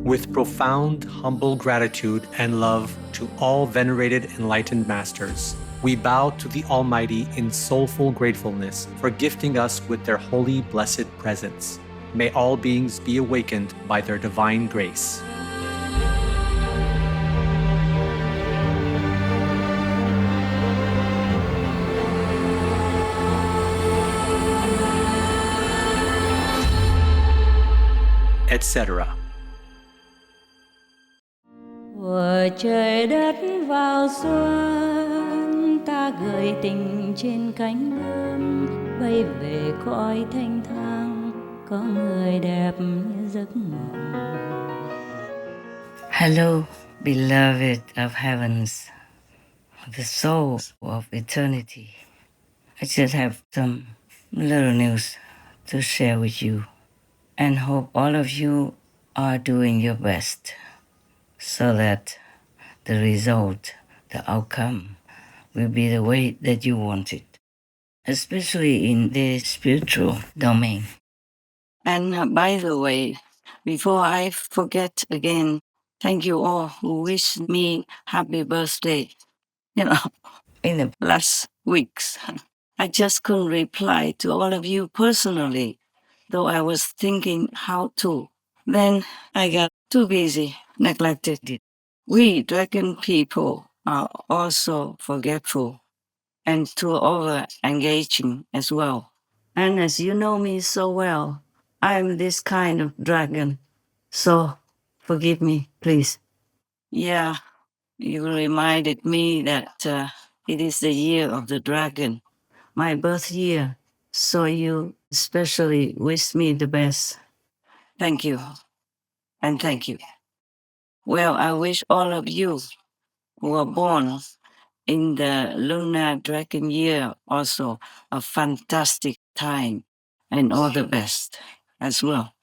With profound, humble gratitude and love to all venerated enlightened masters, we bow to the Almighty in soulful gratefulness for gifting us with their holy, blessed presence. May all beings be awakened by their divine grace. Etc. Của trời đất vào xuân, ta gửi tình trên cánh bướm, bay về cõi thanh thang, có người đẹp như giấc mộng. Hello, beloved of heavens, the soul of eternity. I just have some little news to share with you, and hope all of you are doing your best so that the result, the outcome, will be the way that you want it, especially in the spiritual domain. And by the way, before I forget again, thank you all who wished me happy birthday. In the last weeks, I just couldn't reply to all of you personally, though I was thinking how to. Then I got too busy, neglected it. We dragon people are also forgetful and too over engaging as well. And as you know me so well, I'm this kind of dragon. So forgive me, please. Yeah, you reminded me that it is the year of the dragon, my birth year. So you especially wish me the best. Thank you. And thank you. Well, I wish all of you who are born in the lunar dragon year also a fantastic time and all the best as well.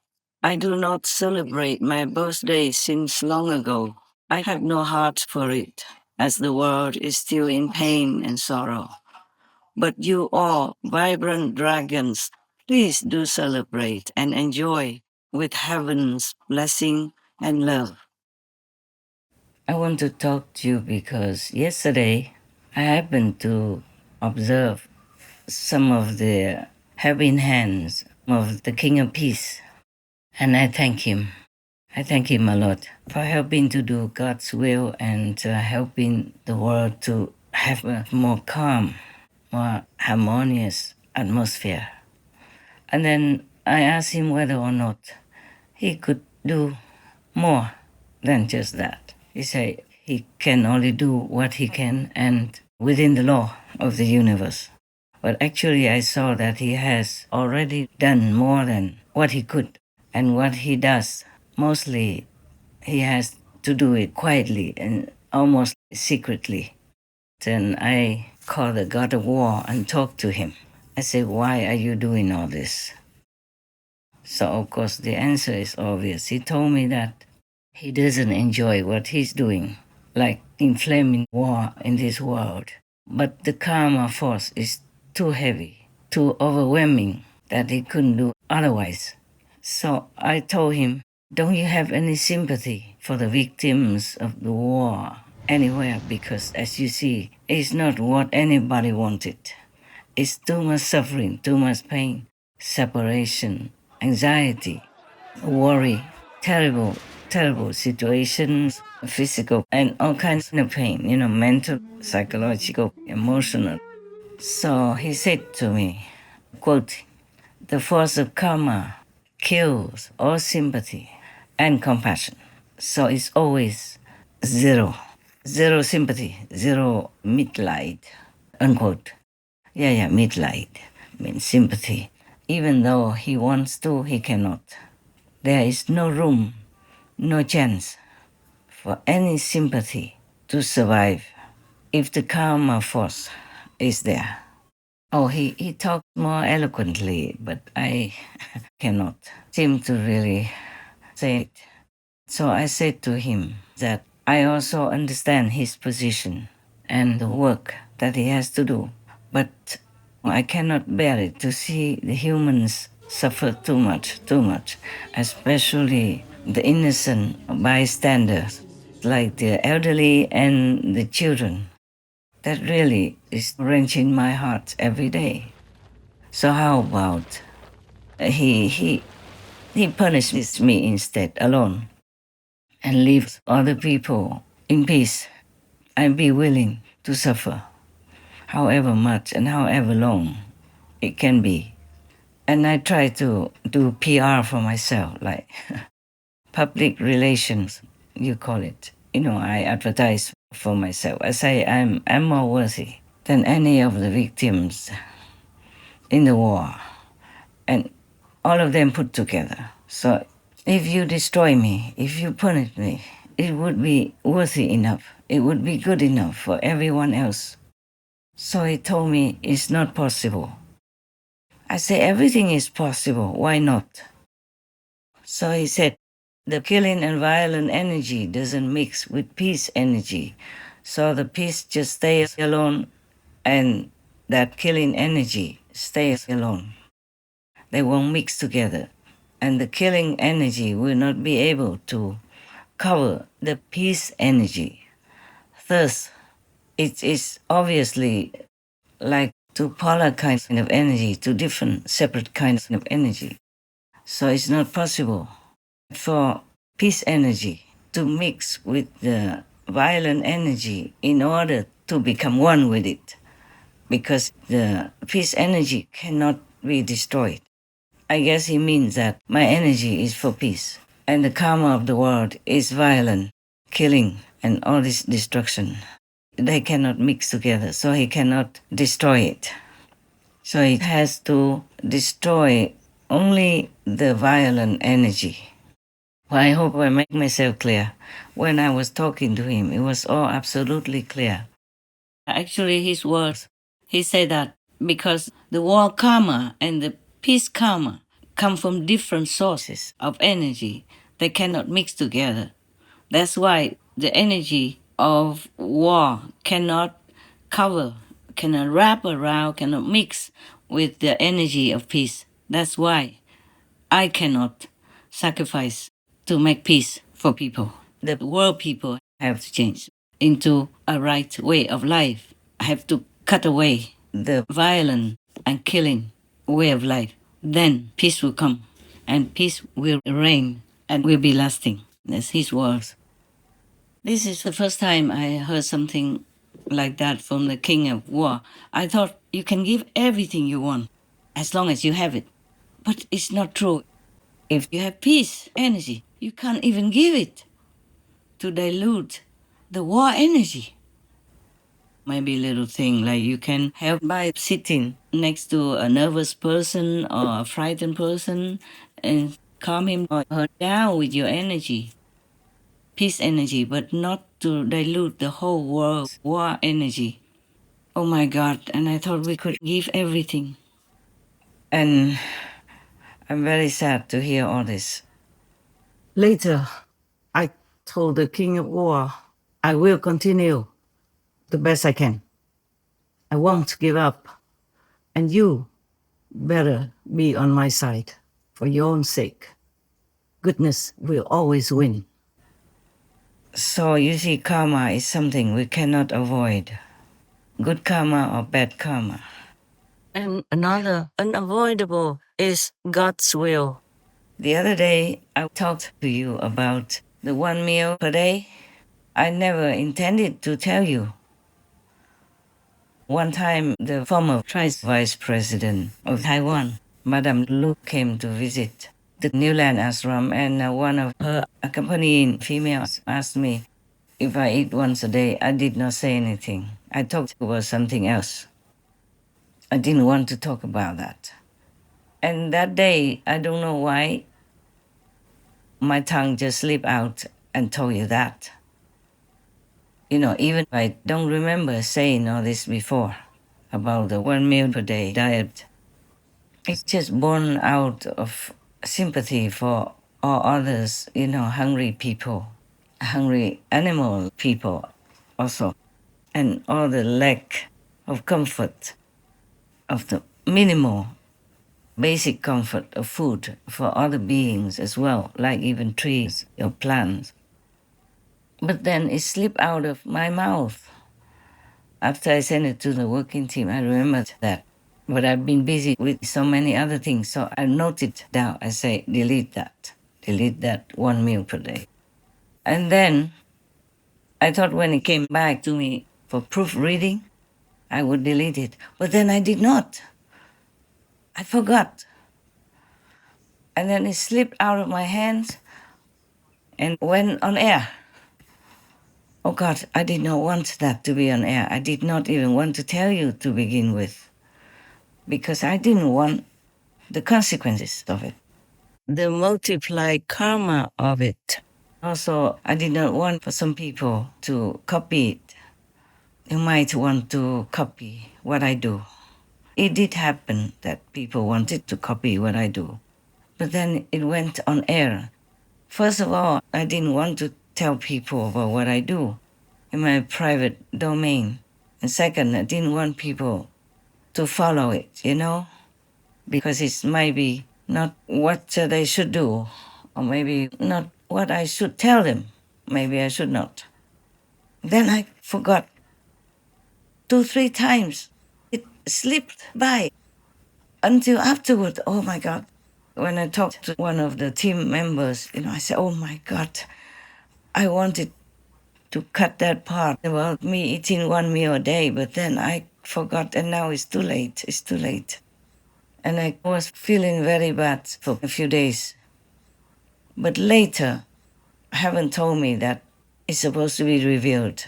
I do not celebrate my birthday since long ago. I have no heart for it, as the world is still in pain and sorrow. But you all, vibrant dragons, please do celebrate and enjoy with heaven's blessing and love. I want to talk to you because yesterday I happened to observe some of the helping hands of the King of Peace, and I thank him. I thank him a lot for helping to do God's will and helping the world to have a more calm, more harmonious atmosphere. And then I asked him whether or not he could do more than just that. He said he can only do what he can and within the law of the universe. But actually I saw that he has already done more than what he could. And what he does, mostly he has to do it quietly and almost secretly. Then I called the God of War and talked to him. I said, why are you doing all this? So of course the answer is obvious. He told me that he doesn't enjoy what he's doing, like inflaming war in this world. But the karma force is too heavy, too overwhelming that he couldn't do otherwise. So I told him, don't you have any sympathy for the victims of the war anywhere? Because as you see, it's not what anybody wanted. It's too much suffering, too much pain, separation, anxiety, worry, terrible, terrible situations, physical, and all kinds of pain, mental, psychological, emotional. So he said to me, quote, the force of karma kills all sympathy and compassion. So it's always zero. Zero sympathy, zero mitleid, unquote. Yeah, mitleid means sympathy. Even though he wants to, he cannot. There is no room, no chance for any sympathy to survive if the karma force is there. Oh, he talked more eloquently, but I cannot seem to really say it. So I said to him that I also understand his position and the work that he has to do, but I cannot bear it to see the humans suffer too much, especially the innocent bystanders, like the elderly and the children. That really is wrenching my heart every day. So how about he punishes me instead alone and leaves other people in peace? I'd be willing to suffer, however much and however long it can be. And I try to do PR for myself, like public relations, you call it. I advertise for myself. I say I'm more worthy than any of the victims in the war, and all of them put together. So if you destroy me, if you punish me, it would be worthy enough. It would be good enough for everyone else. So he told me it's not possible. I say everything is possible. Why not? So he said the killing and violent energy doesn't mix with peace energy. So the peace just stays alone and that killing energy stays alone. They won't mix together. And the killing energy will not be able to cover the peace energy. Thus, it is obviously like two polar kinds of energy, two different separate kinds of energy. So it's not possible for peace energy to mix with the violent energy in order to become one with it, because the peace energy cannot be destroyed. I guess he means that my energy is for peace, and the karma of the world is violent, killing, and all this destruction. They cannot mix together, so he cannot destroy it. So he has to destroy only the violent energy. Well, I hope I make myself clear. When I was talking to him, it was all absolutely clear. Actually, his words, he said that because the war karma and the peace karma come from different sources of energy, they cannot mix together. That's why the energy of war cannot cover, cannot wrap around, cannot mix with the energy of peace. That's why I cannot sacrifice to make peace for people. The world people have to change into a right way of life. I have to cut away the violent and killing way of life. Then peace will come and peace will reign and will be lasting. That's his words. This is the first time I heard something like that from the king of war. I thought you can give everything you want as long as you have it. But it's not true. If you have peace, energy, you can't even give it to dilute the war energy. Maybe a little thing like you can help by sitting next to a nervous person or a frightened person and calm him or her down with your energy, peace energy, but not to dilute the whole world war energy. Oh my God, and I thought we could give everything. And I'm very sad to hear all this. Later, I told the King of War, I will continue the best I can. I won't give up. And you better be on my side for your own sake. Goodness will always win. So you see, karma is something we cannot avoid. Good karma or bad karma. And another unavoidable is God's will. The other day, I talked to you about the one meal per day. I never intended to tell you. One time, the former vice president of Taiwan, Madame Lu, came to visit the New Land ashram, and one of her accompanying females asked me if I eat once a day. I did not say anything. I talked about something else. I didn't want to talk about that. And that day, I don't know why, my tongue just slipped out and told you that. Even I don't remember saying all this before about the one meal per day diet. It's just born out of sympathy for all others, hungry people, hungry animal people also, and all the lack of comfort of the minimal basic comfort of food for other beings as well, like even trees or plants. But then it slipped out of my mouth. After I sent it to the working team, I remembered that. But I've been busy with so many other things, so I noted down. I say, delete that 1 meal per day. And then I thought when it came back to me for proofreading, I would delete it. But then I did not. I forgot. And then it slipped out of my hands and went on air. Oh God, I did not want that to be on air. I did not even want to tell you to begin with, because I didn't want the consequences of it, the multiplied karma of it. Also, I did not want for some people to copy it. You might want to copy what I do. It did happen that people wanted to copy what I do, but then it went on air. First of all, I didn't want to tell people about what I do in my private domain. And second, I didn't want people to follow it, because it might be not what they should do, or maybe not what I should tell them. Maybe I should not. Then I forgot 2, 3 times. It slipped by until afterward. Oh my God. When I talked to one of the team members, I said, oh my God, I wanted to cut that part about me eating 1 meal a day, but then I forgot, and now it's too late. It's too late. And I was feeling very bad for a few days. But later, heaven told me that it's supposed to be revealed.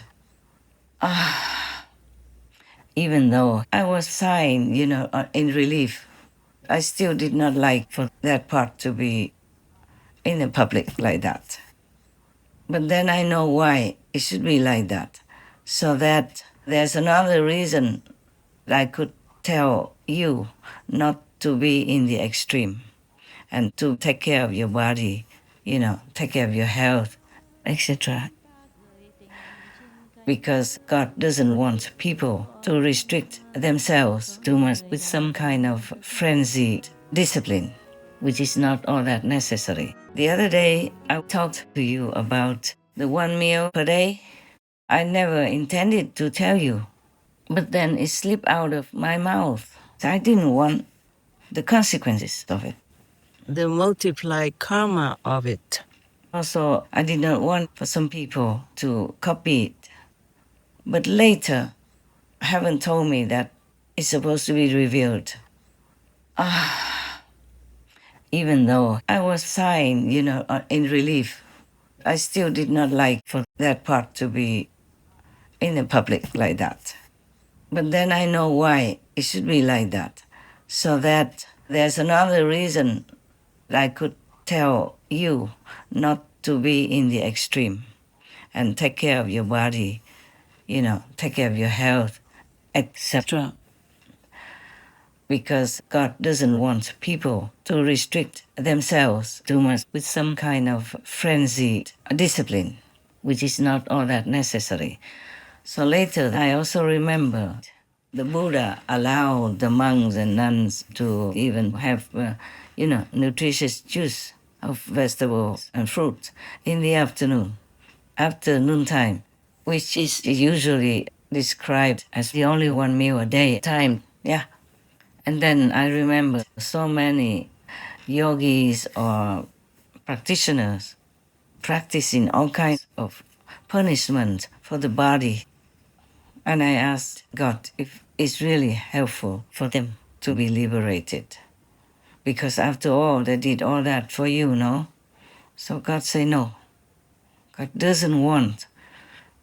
Even though I was sighing, in relief, I still did not like for that part to be in the public like that. But then I know why it should be like that. So that there's another reason that I could tell you not to be in the extreme and to take care of your body, take care of your health, etc. Because God doesn't want people to restrict themselves too much with some kind of frenzied discipline, which is not all that necessary. The other day, I talked to you about the 1 meal per day. I never intended to tell you, but then it slipped out of my mouth. I didn't want the consequences of it, the multiplied karma of it. Also, I did not want for some people to copy it. But later, heaven told me that it's supposed to be revealed. Even though I was sighing, in relief, I still did not like for that part to be in the public like that. But then I know why it should be like that. So that there's another reason that I could tell you not to be in the extreme and take care of your body, take care of your health, etc. Because God doesn't want people to restrict themselves too much with some kind of frenzied discipline, which is not all that necessary. So later, I also remember the Buddha allowed the monks and nuns to even have, nutritious juice of vegetables and fruit in the afternoon, after noontime, which is usually described as the only 1 meal a day time. Yeah. And then I remember so many yogis or practitioners practicing all kinds of punishment for the body. And I asked God if it's really helpful for them to be liberated. Because after all, they did all that for you, no? So God said no. God doesn't want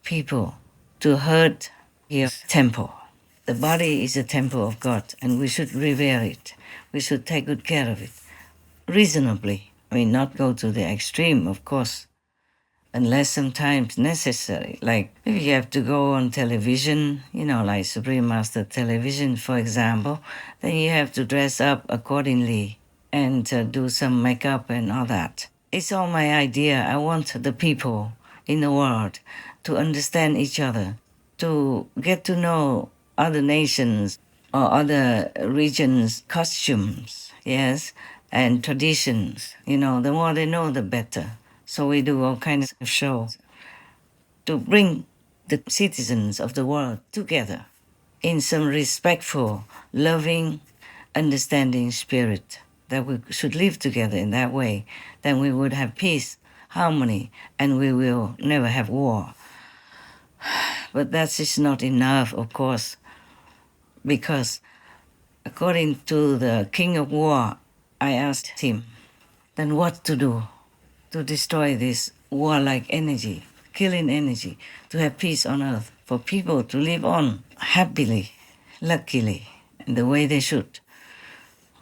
people to hurt your temple. The body is a temple of God, and we should revere it. We should take good care of it, reasonably. I mean, not go to the extreme, of course, unless sometimes necessary. Like if you have to go on television, like Supreme Master Television, for example, then you have to dress up accordingly and do some makeup and all that. It's all my idea. I want the people in the world to understand each other, to get to know other nations, or other regions' costumes, yes, and traditions. The more they know, the better. So we do all kinds of shows to bring the citizens of the world together in some respectful, loving, understanding spirit, that we should live together in that way. Then we would have peace, harmony, and we will never have war. But that is not enough, of course, because according to the king of war, I asked him, then what to do to destroy this warlike energy, killing energy, to have peace on earth, for people to live on happily, luckily, in the way they should.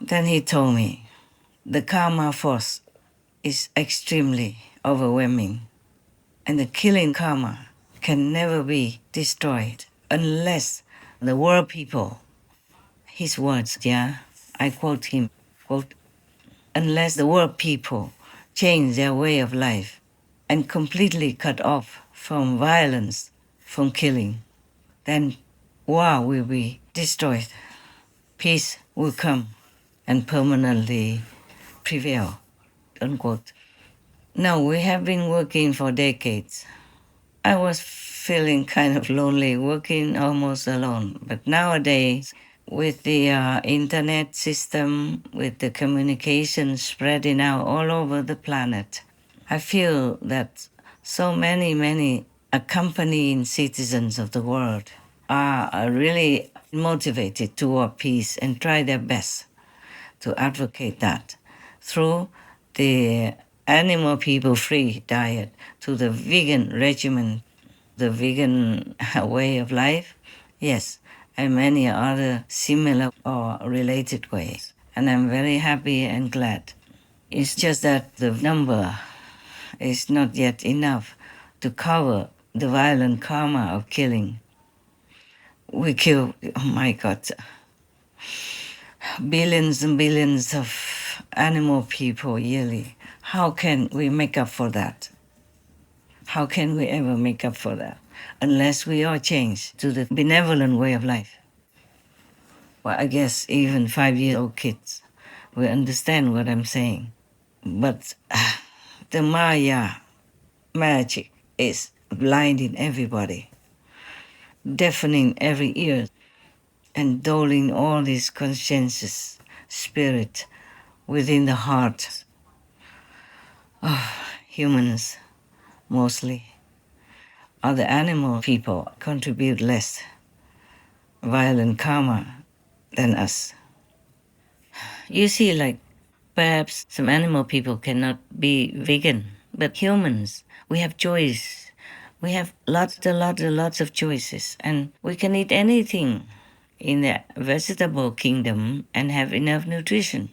Then he told me, the karma force is extremely overwhelming, and the killing karma can never be destroyed unless the world people, his words, yeah, I quote him, quote, unless the world people change their way of life and completely cut off from violence, from killing, then war will be destroyed. Peace will come and permanently prevail, unquote. Now, we have been working for decades. I was feeling kind of lonely, working almost alone. But nowadays, with the internet system, with the communication spreading out all over the planet, I feel that so many accompanying citizens of the world are really motivated toward peace and try their best to advocate that through the animal people free diet to the vegan regimen, the vegan way of life, yes, and many other similar or related ways. And I'm very happy and glad. It's just that the number is not yet enough to cover the violent karma of killing. We kill, oh my God, billions and billions of animal people yearly. How can we make up for that? How can we ever make up for that? Unless we all change to the benevolent way of life. Well, I guess even 5-year-old kids will understand what I'm saying. But the Maya magic is blinding everybody, deafening every ear, and dulling all this conscientious spirit within the heart of humans mostly. Other animal people contribute less violent karma than us. You see, like, perhaps some animal people cannot be vegan, but humans, we have choice. We have lots of choices, and we can eat anything in the vegetable kingdom and have enough nutrition.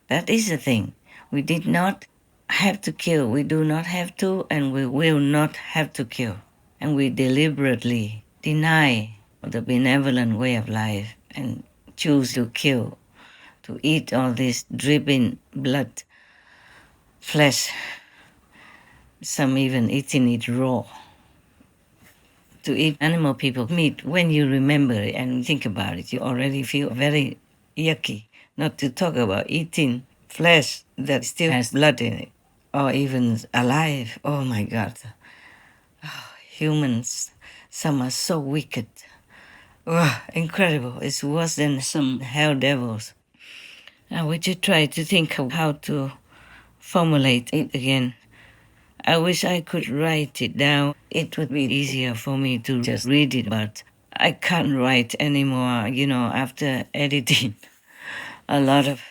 That is the thing. We did not have to kill. We do not have to, and we will not have to kill. And we deliberately deny the benevolent way of life and choose to kill, to eat all this dripping blood, flesh, some even eating it raw. To eat animal people meat, when you remember it and think about it, you already feel very yucky. Not to talk about eating flesh that still has blood in it, or even alive. Oh my God. Oh, humans, some are so wicked. Oh, incredible. It's worse than some hell devils. I would you try to think of how to formulate it again. I wish I could write it down. It would be easier for me to just read it, but I can't write anymore, after editing a lot of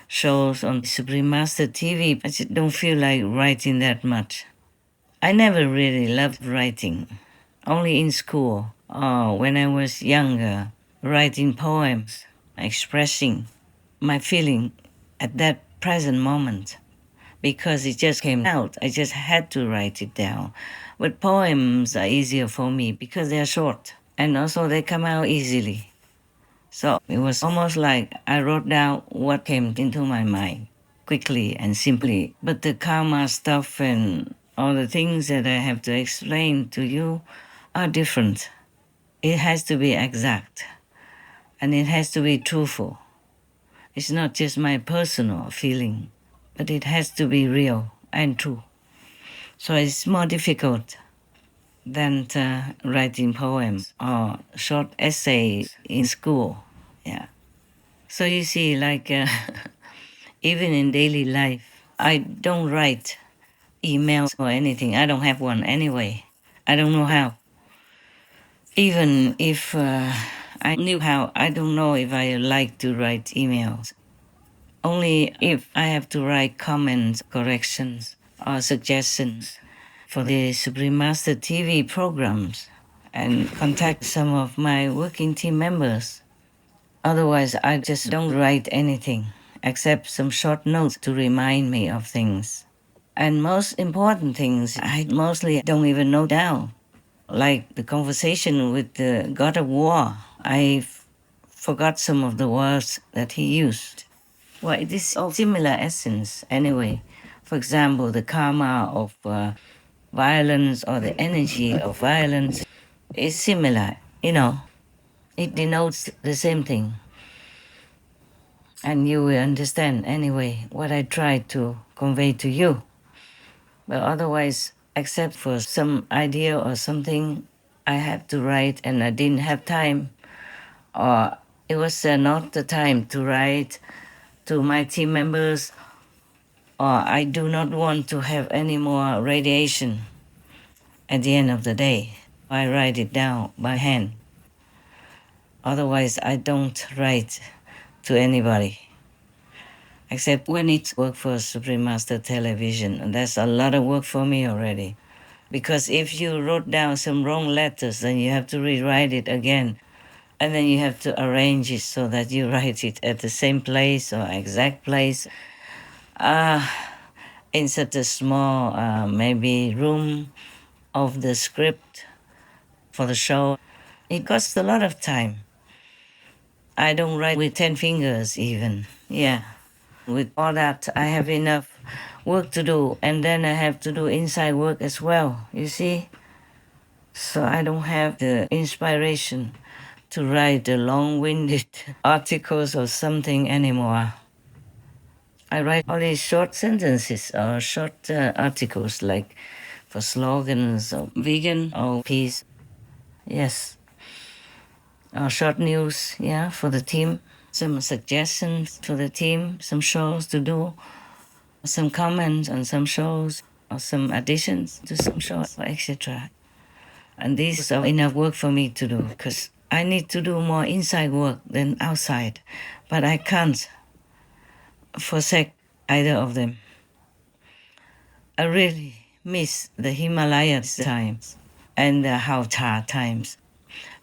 shows on Supreme Master TV. I just don't feel like writing that much. I never really loved writing, only in school or when I was younger, writing poems, expressing my feeling at that present moment. Because it just came out. I just had to write it down. But poems are easier for me because they're short and also they come out easily. So it was almost like I wrote down what came into my mind quickly and simply. But the karma stuff and all the things that I have to explain to you are different. It has to be exact. And it has to be truthful. It's not just my personal feeling, but it has to be real and true. So it's more difficult than writing poems or short essays in school. Yeah. So you see, like even in daily life, I don't write emails or anything. I don't have one anyway. I don't know how. Even if I knew how, I don't know if I like to write emails. Only if I have to write comments, corrections, or suggestions for the Supreme Master TV programs and contact some of my working team members. Otherwise, I just don't write anything except some short notes to remind me of things. And most important things, I mostly don't even note down. Like the conversation with the God of War, I forgot some of the words that he used. Well, it is of similar essence anyway. For example, the karma of violence or the energy of violence is similar, you know. It denotes the same thing. And you will understand anyway what I try to convey to you. But otherwise, except for some idea or something I had to write and I didn't have time, or it was not the time to write to my team members, or I do not want to have any more radiation at the end of the day. I write it down by hand. Otherwise, I don't write to anybody. Except when it's work for Supreme Master Television. And that's a lot of work for me already. Because if you wrote down some wrong letters, then you have to rewrite it again. And then you have to arrange it so that you write it at the same place or exact place. In such a small, maybe room of the script for the show. It costs a lot of time. I don't write with 10 fingers even. Yeah. With all that, I have enough work to do, and then I have to do inside work as well, you see? So I don't have the inspiration to write the long-winded articles or something anymore. I write only short sentences or short articles like for slogans or vegan or peace. Yes. Or short news, yeah, for the team. Some suggestions for the team, some shows to do, some comments on some shows, or some additions to some shows, etc. And these are enough work for me to do because I need to do more inside work than outside, but I can't forsake either of them. I really miss the Himalayas times and the Hauta times.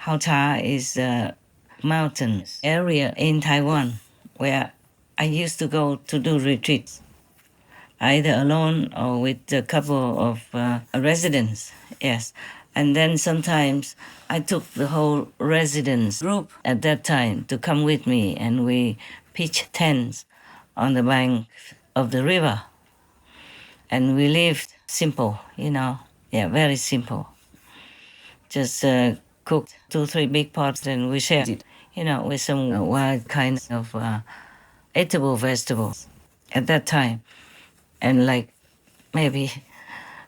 Hauta is a mountain area in Taiwan where I used to go to do retreats, either alone or with a couple of residents, yes. And then sometimes I took the whole residence group at that time to come with me, and we pitched tents on the bank of the river. And we lived simple, you know, yeah, very simple. Just cooked 2-3 big pots and we shared it, you know, with some wild kind of eatable vegetables at that time. And like maybe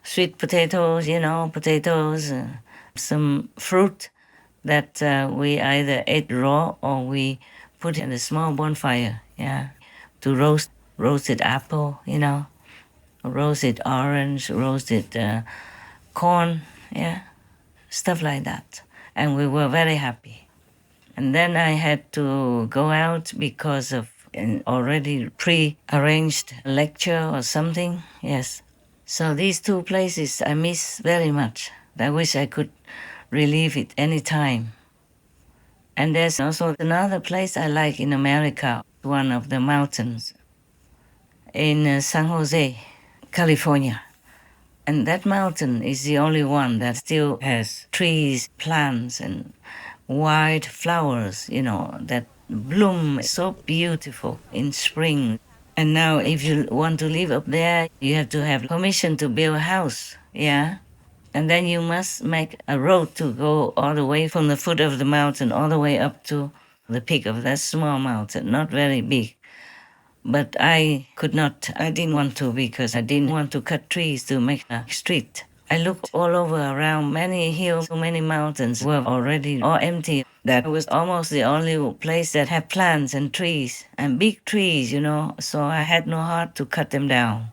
sweet potatoes, you know, potatoes, some fruit that we either ate raw or we put in a small bonfire, yeah, to roast roasted apple, you know, roasted orange, roasted corn, yeah, stuff like that. And we were very happy. And then I had to go out because of an already pre-arranged lecture or something, yes. So these two places I miss very much. I wish I could relive it any time. And there's also another place I like in America, one of the mountains in San Jose, California. And that mountain is the only one that still has trees, plants, and white flowers, you know, that bloom so beautiful in spring. And now if you want to live up there, you have to have permission to build a house, yeah? And then you must make a road to go all the way from the foot of the mountain all the way up to the peak of that small mountain, not very big. But I could not, I didn't want to because I didn't want to cut trees to make a street. I looked all over around, many hills, many mountains were already all empty. That was almost the only place that had plants and trees and big trees, so I had no heart to cut them down.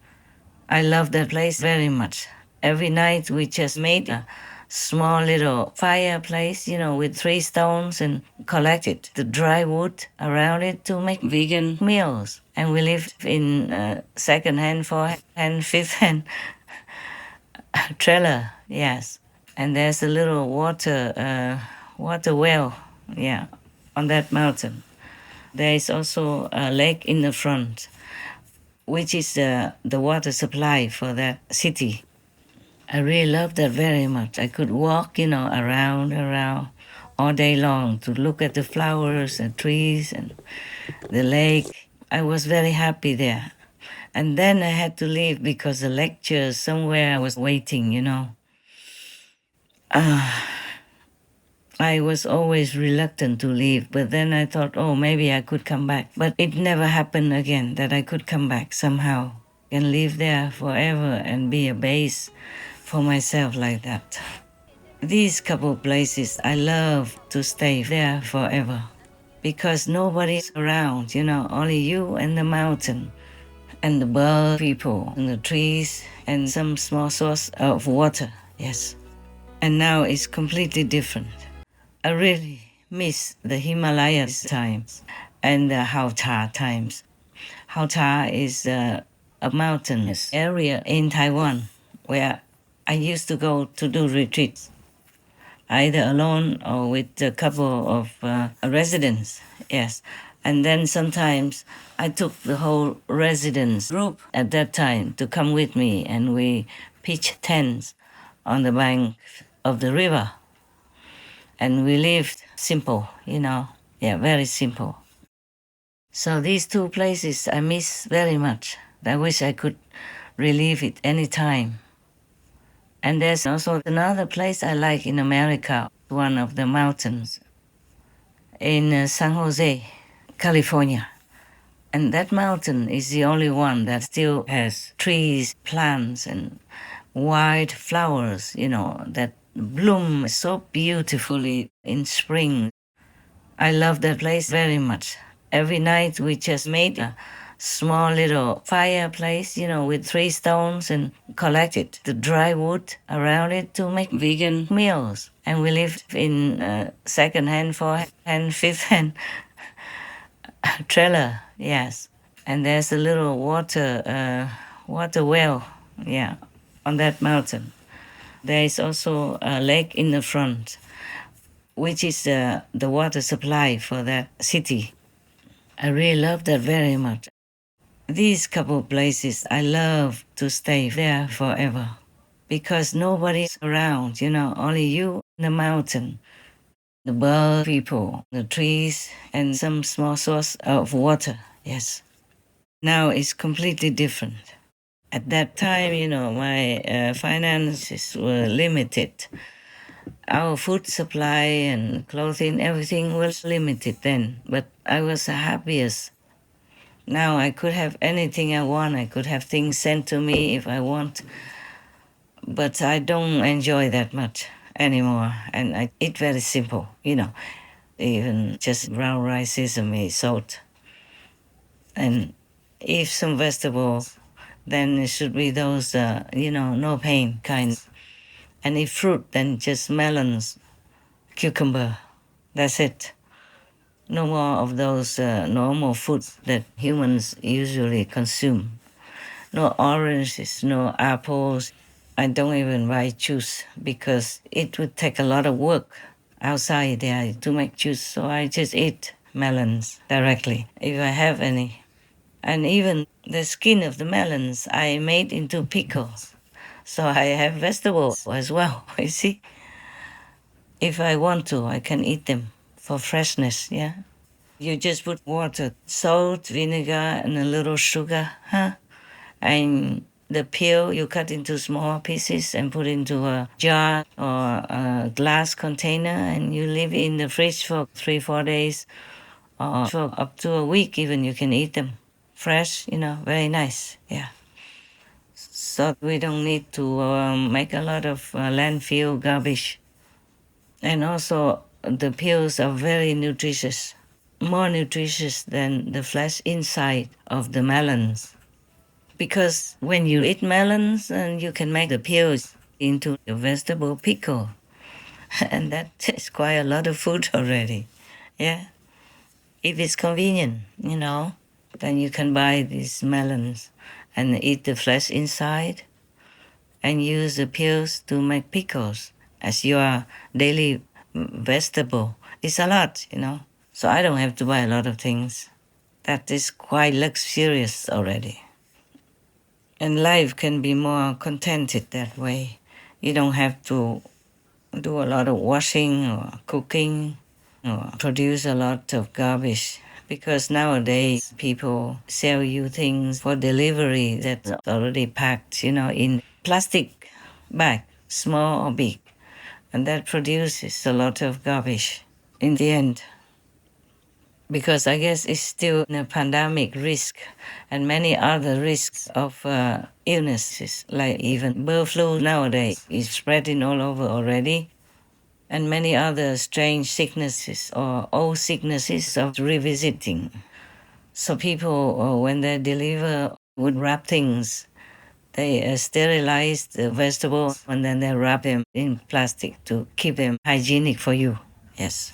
I love that place very much. Every night we just made a small little fireplace, with 3 stones and collected the dry wood around it to make vegan meals. And we lived in second-hand, fourth-hand, fifth-hand trailer, yes. And there's a little water well, yeah, on that mountain. There is also a lake in the front, which is the water supply for that city. I really loved that very much. I could walk, around all day long to look at the flowers and trees and the lake. I was very happy there. And then I had to leave because the lecture somewhere I was waiting. I was always reluctant to leave, but then I thought, oh, maybe I could come back. But it never happened again that I could come back somehow and live there forever and be a base for myself like that. These couple places, I love to stay there forever because nobody's around, only you and the mountain and the bird people and the trees and some small source of water, yes. And now it's completely different. I really miss the Himalayas times and the Haota times. Haota is a mountainous area in Taiwan where I used to go to do retreats, either alone or with a couple of residents, yes. And then sometimes I took the whole residence group at that time to come with me, and we pitched tents on the bank of the river. And we lived simple, very simple. So these 2 places I miss very much. I wish I could relive it any time. And there's also another place I like in America, one of the mountains in San Jose, California. And that mountain is the only one that still has trees, plants, and white flowers, that bloom so beautifully in spring. I love that place very much. Every night we just made a small little fireplace, with 3 stones and collected the dry wood around it to make vegan meals. And we lived in second-hand, fourth-hand, fifth-hand trailer, yes. And there's a little water well, yeah, on that mountain. There is also a lake in the front, which is the water supply for that city. I really love that very much. These couple places, I love to stay there forever because nobody's around, only you and the mountain, the bird people, the trees, and some small source of water, yes. Now it's completely different. At that time, my finances were limited. Our food supply and clothing, everything was limited then, but I was the happiest. Now I could have anything I want. I could have things sent to me if I want, but I don't enjoy that much anymore. And I eat very simple, even just brown rice, sesame, salt. And if some vegetables, then it should be those, no pain kind. And if fruit, then just melons, cucumber. That's it. No more of those normal foods that humans usually consume. No oranges, no apples. I don't even buy juice because it would take a lot of work outside there to make juice. So I just eat melons directly if I have any. And even the skin of the melons I made into pickles. So I have vegetables as well, you see. If I want to, I can eat them for freshness, yeah. You just put water, salt, vinegar, and a little sugar, and the peel you cut into small pieces and put into a jar or a glass container, and you leave it in the fridge for 3-4 days. or for up to a week even you can eat them. Fresh, very nice, yeah. So we don't need to make a lot of landfill garbage. And also the peels are very nutritious, more nutritious than the flesh inside of the melons. Because when you eat melons, and you can make the peels into a vegetable pickle, and that is quite a lot of food already. Yeah, if it's convenient, then you can buy these melons and eat the flesh inside, and use the peels to make pickles as your daily vegetable. It's a lot. So I don't have to buy a lot of things. That is quite luxurious already. And life can be more contented that way. You don't have to do a lot of washing or cooking or produce a lot of garbage, because nowadays people sell you things for delivery that's already packed, in plastic bag, small or big, and that produces a lot of garbage in the end. Because I guess it's still a pandemic risk and many other risks of illnesses, like even bird flu nowadays is spreading all over already, and many other strange sicknesses or old sicknesses are revisiting. So people, when they deliver would wrap things, they sterilize the vegetables and then they wrap them in plastic to keep them hygienic for you. Yes.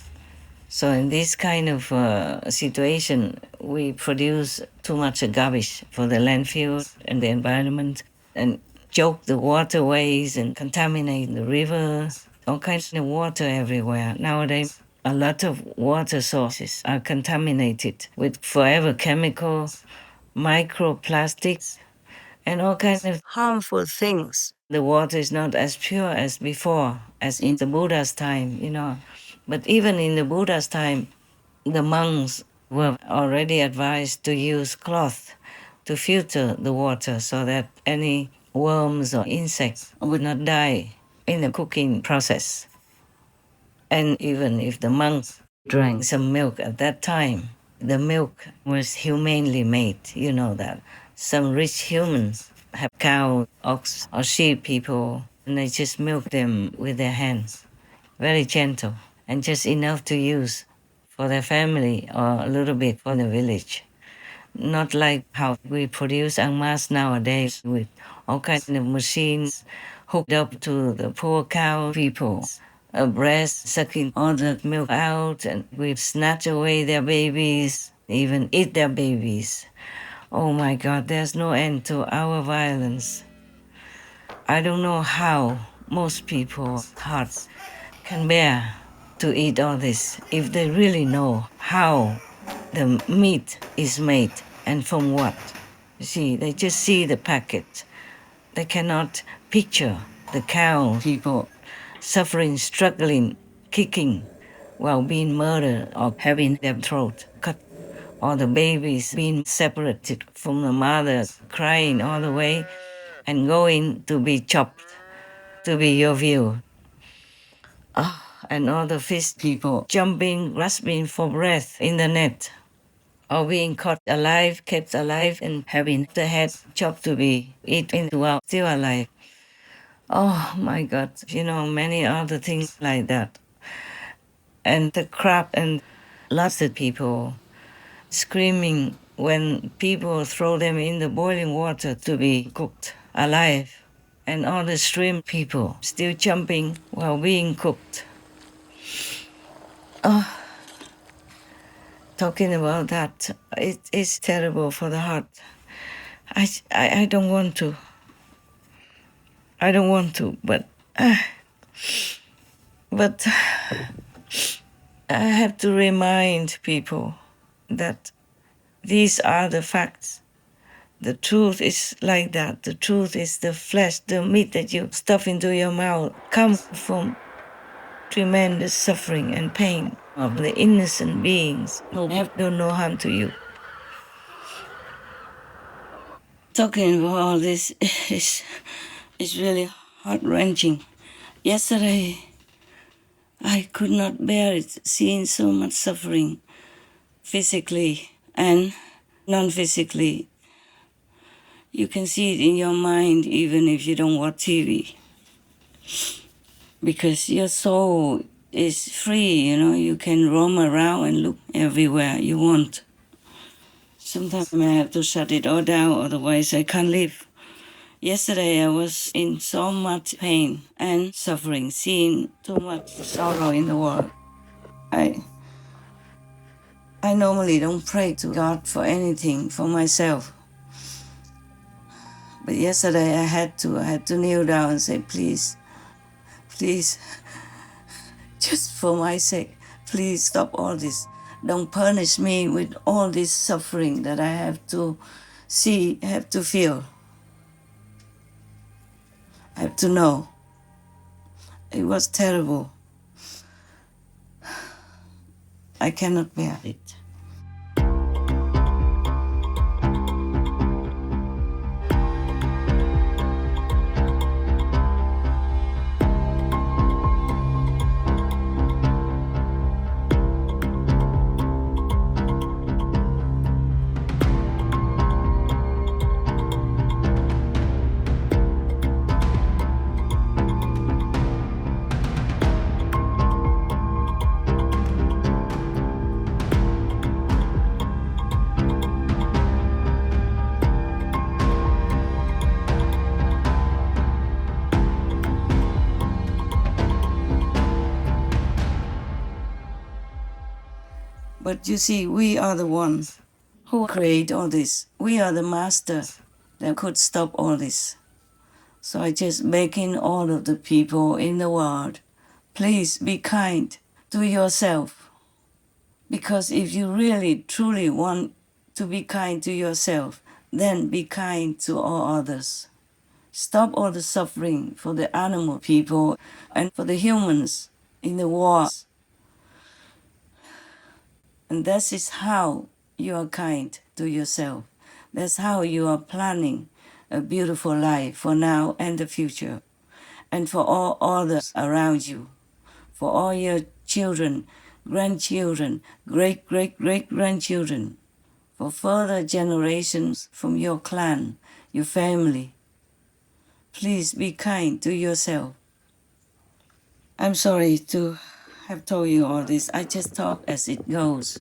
So in this kind of situation, we produce too much garbage for the landfill and the environment, and choke the waterways and contaminate the rivers, all kinds of water everywhere. Nowadays, a lot of water sources are contaminated with forever chemicals, microplastics, and all kinds of harmful things. The water is not as pure as before, as in the Buddha's time. But even in the Buddha's time, the monks were already advised to use cloth to filter the water so that any worms or insects would not die in the cooking process. And even if the monks drank some milk at that time, the milk was humanely made, you know that. Some rich humans have cow, ox, or sheep people, and they just milk them with their hands, very gentle, and just enough to use for their family or a little bit for the village. Not like how we produce en masse nowadays with all kinds of machines hooked up to the poor cow people, a breast sucking all the milk out, and we snatch away their babies, even eat their babies. Oh my God, there's no end to our violence. I don't know how most people's hearts can bear to eat all this if they really know how the meat is made and from what. You see, they just see the packet. They cannot picture the cow people suffering, struggling, kicking while being murdered or having their throat cut, or the babies being separated from the mother, crying all the way and going to be chopped to be your view. And all the fish people jumping, grasping for breath in the net, or being caught alive, kept alive, and having the head chopped to be eaten while still alive. Oh my God, many other things like that. And the crab and lots of people screaming when people throw them in the boiling water to be cooked alive. And all the shrimp people still jumping while being cooked. Talking about that, it is terrible for the heart. I don't want to. I don't want to, but I have to remind people that these are the facts. The truth is like that. The truth is the flesh, the meat that you stuff into your mouth comes from tremendous suffering and pain of the innocent beings who have done no harm to you. Talking about all this is really heart-wrenching. Yesterday, I could not bear it, seeing so much suffering. physically and non-physically. You can see it in your mind even if you don't watch TV. Because your soul is free, you can roam around and look everywhere you want. Sometimes I have to shut it all down, otherwise I can't live. Yesterday I was in so much pain and suffering, seeing too much sorrow in the world. I normally don't pray to God for anything for myself. But yesterday I had to kneel down and say, please, just for my sake, please stop all this. Don't punish me with all this suffering that I have to see, have to feel. I have to know. It was terrible. I cannot bear it. But you see, we are the ones who create all this. We are the master that could stop all this. So I just begging all of the people in the world, please be kind to yourself. Because if you really, truly want to be kind to yourself, then be kind to all others. Stop all the suffering for the animal people and for the humans in the wars. And that is how you are kind to yourself. That's how you are planning a beautiful life for now and the future, and for all others around you, for all your children, grandchildren, great-great-great-grandchildren, for further generations from your clan, your family. Please be kind to yourself. I'm sorry to have told you all this. I just talk as it goes.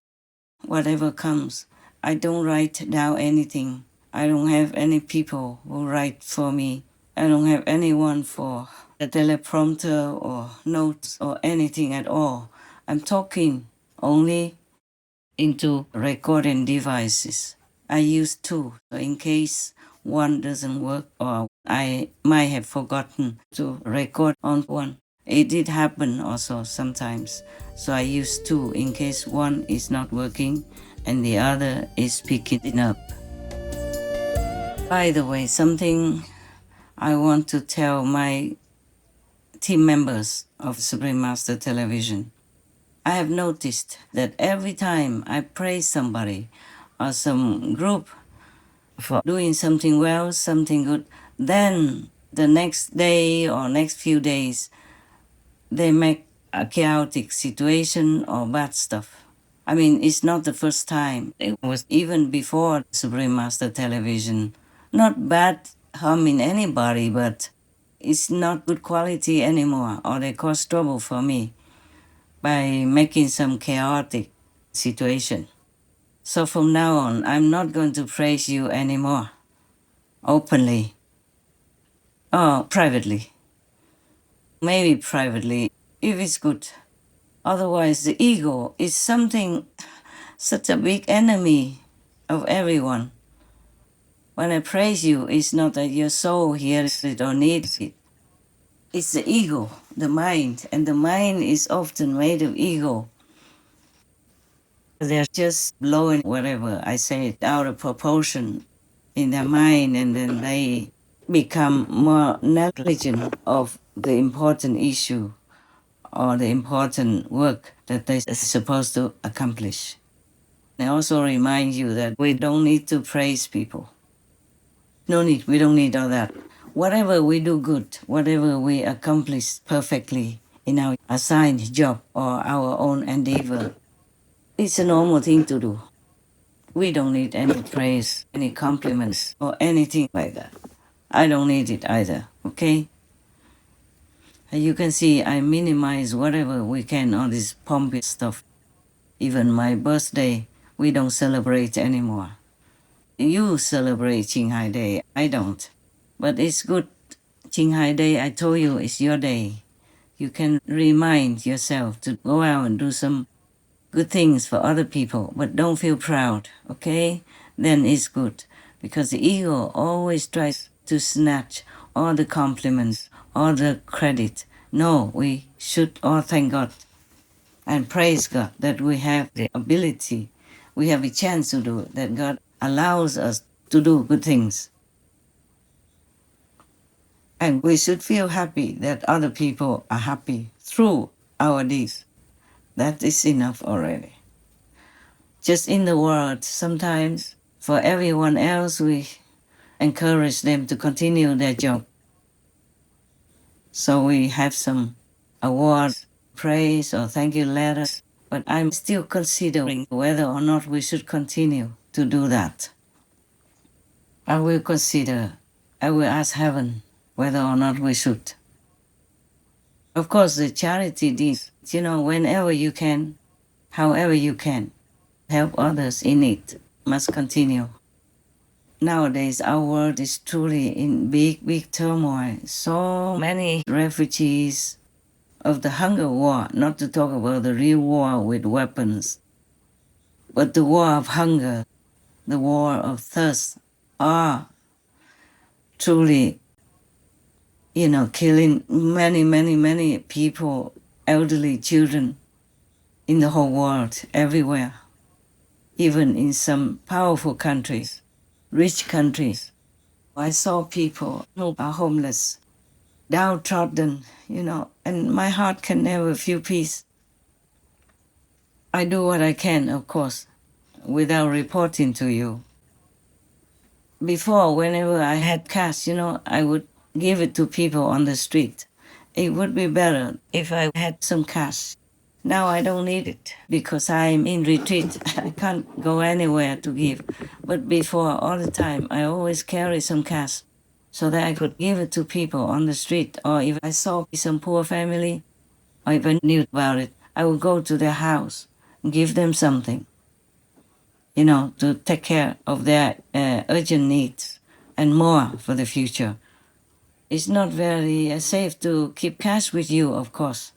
Whatever comes. I don't write down anything. I don't have any people who write for me. I don't have anyone for a teleprompter or notes or anything at all. I'm talking only into recording devices. I use two, so in case one doesn't work or I might have forgotten to record on one. It did happen also sometimes. So I use two in case one is not working and the other is picking it up. By the way, something I want to tell my team members of Supreme Master Television. I have noticed that every time I praise somebody or some group for doing something well, something good, then the next day or next few days, they make a chaotic situation or bad stuff. I mean, it's not the first time. It was even before Supreme Master Television. Not bad harming anybody, but it's not good quality anymore, or they cause trouble for me by making some chaotic situation. So from now on, I'm not going to praise you anymore, openly or privately. Maybe privately, if it's good. Otherwise, the ego is something, such a big enemy of everyone. When I praise you, it's not that your soul hears it or needs it. It's the ego, the mind, and the mind is often made of ego. They're just blowing whatever I say out of proportion in their mind, and then they become more negligent of the important issue or the important work that they're supposed to accomplish. I also remind you that we don't need to praise people. No need, we don't need all that. Whatever we do good, whatever we accomplish perfectly in our assigned job or our own endeavor, It's a normal thing to do. We don't need any praise, any compliments, or anything like that. I don't need it either, okay? You can see I minimize whatever we can on this pompous stuff. Even my birthday, we don't celebrate anymore. You celebrate Qinghai Day, I don't. But it's good. Qinghai Day, I told you, is your day. You can remind yourself to go out and do some good things for other people, but don't feel proud, okay? Then it's good. Because the ego always tries to snatch all the compliments, all the credit. No, we should all thank God and praise God that we have the ability, we have a chance to do it, that God allows us to do good things. And we should feel happy that other people are happy through our deeds. That is enough already. Just in the world, sometimes for everyone else, we encourage them to continue their job. So we have some awards, praise, or thank you letters, but I'm still considering whether or not we should continue to do that. I will consider, I will ask heaven whether or not we should. Of course, the charity deeds, whenever you can, however you can, help others in need must continue. Nowadays, our world is truly in big, big turmoil. So many refugees of the hunger war, not to talk about the real war with weapons, but the war of hunger, the war of thirst, are truly, killing many, many, many people, elderly children in the whole world, everywhere. Even in some powerful countries, rich countries. I saw people who are homeless, downtrodden, and my heart can never feel peace. I do what I can, of course, without reporting to you. Before, whenever I had cash, I would give it to people on the street. It would be better if I had some cash. Now I don't need it because I'm in retreat. I can't go anywhere to give. But before, all the time, I always carry some cash so that I could give it to people on the street. Or if I saw some poor family, or if I knew about it, I would go to their house and give them something, to take care of their urgent needs and more for the future. It's not very safe to keep cash with you, of course.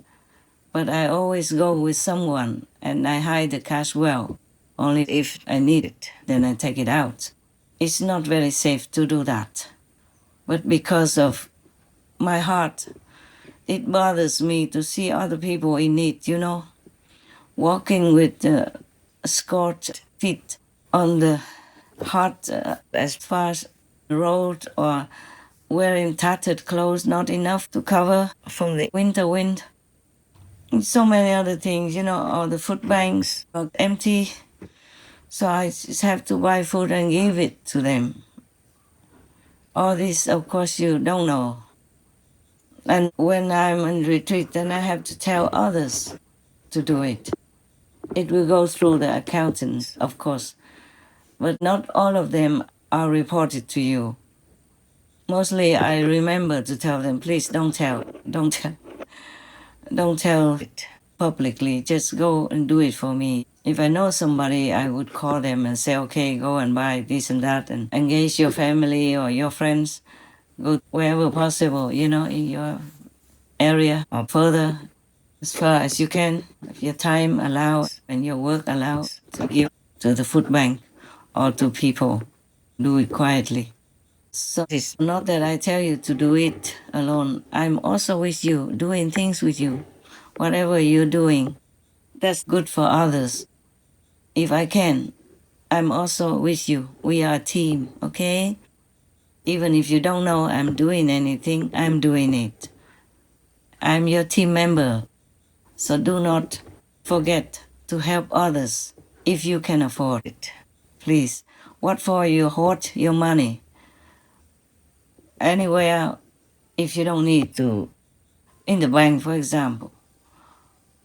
But I always go with someone and I hide the cash well. Only if I need it, then I take it out. It's not very safe to do that. But because of my heart, it bothers me to see other people in need, walking with scorched feet on the hot asphalt road or wearing tattered clothes, not enough to cover from the winter wind. So many other things, or the food banks are empty. So I just have to buy food and give it to them. All this, of course, you don't know. And when I'm in retreat, then I have to tell others to do it. It will go through the accountants, of course, but not all of them are reported to you. Mostly I remember to tell them, please don't tell it publicly, just go and do it for me. If I know somebody, I would call them and say, okay, go and buy this and that and engage your family or your friends. Go wherever possible, in your area or further, as far as you can, if your time allows and your work allows, to give to the food bank or to people. Do it quietly. So it's not that I tell you to do it alone. I'm also with you, doing things with you. Whatever you're doing, that's good for others. If I can, I'm also with you. We are a team, okay? Even if you don't know I'm doing anything, I'm doing it. I'm your team member. So do not forget to help others if you can afford it. Please, what for you hoard your money? Anywhere if you don't need to. In the bank, for example.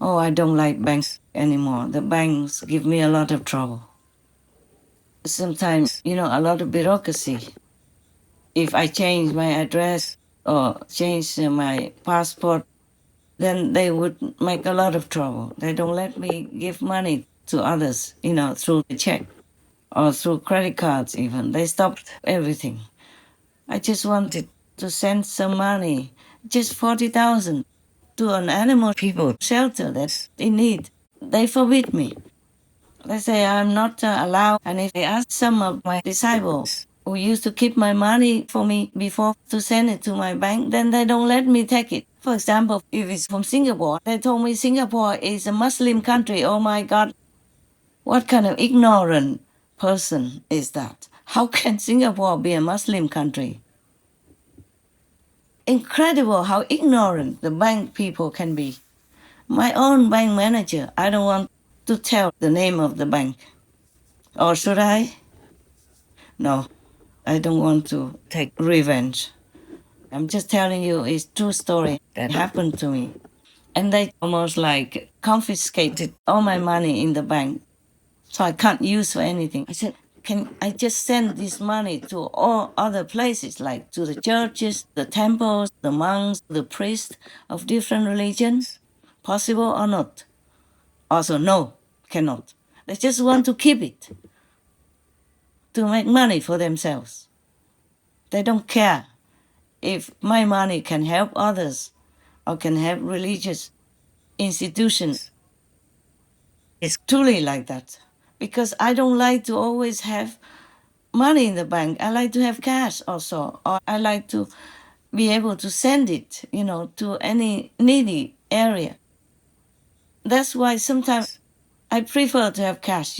Oh, I don't like banks anymore. The banks give me a lot of trouble. Sometimes, a lot of bureaucracy. If I change my address or change my passport, then they would make a lot of trouble. They don't let me give money to others, through the check or through credit cards even. They stopped everything. I just wanted to send some money, just 40,000, to an animal people shelter that's in need. They forbid me. They say I'm not allowed. And if I ask some of my disciples who used to keep my money for me before to send it to my bank, then they don't let me take it. For example, if it's from Singapore, they told me Singapore is a Muslim country. Oh my God, what kind of ignorant person is that? How can Singapore be a Muslim country? Incredible how ignorant the bank people can be. My own bank manager, I don't want to tell the name of the bank. Or should I? No, I don't want to take revenge. I'm just telling you it's true story that happened to me. And they almost like confiscated all my money in the bank. So I can't use for anything. I said, can I just send this money to all other places, like to the churches, the temples, the monks, the priests of different religions? Possible or not? Also, no, cannot. They just want to keep it to make money for themselves. They don't care if my money can help others or can help religious institutions. It's truly like that. Because I don't like to always have money in the bank. I like to have cash also. Or I like to be able to send it, to any needy area. That's why sometimes I prefer to have cash,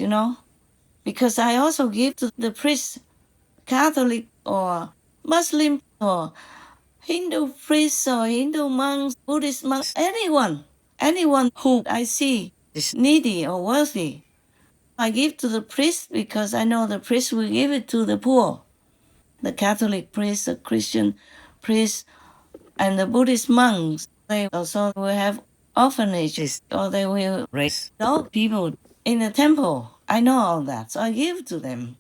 because I also give to the priest, Catholic or Muslim or Hindu priests or Hindu monks, Buddhist monks, anyone who I see is needy or worthy. I give to the priest because I know the priest will give it to the poor. The Catholic priest, the Christian priest, and the Buddhist monks, they also will have orphanages or they will raise old people in the temple. I know all that, so I give to them.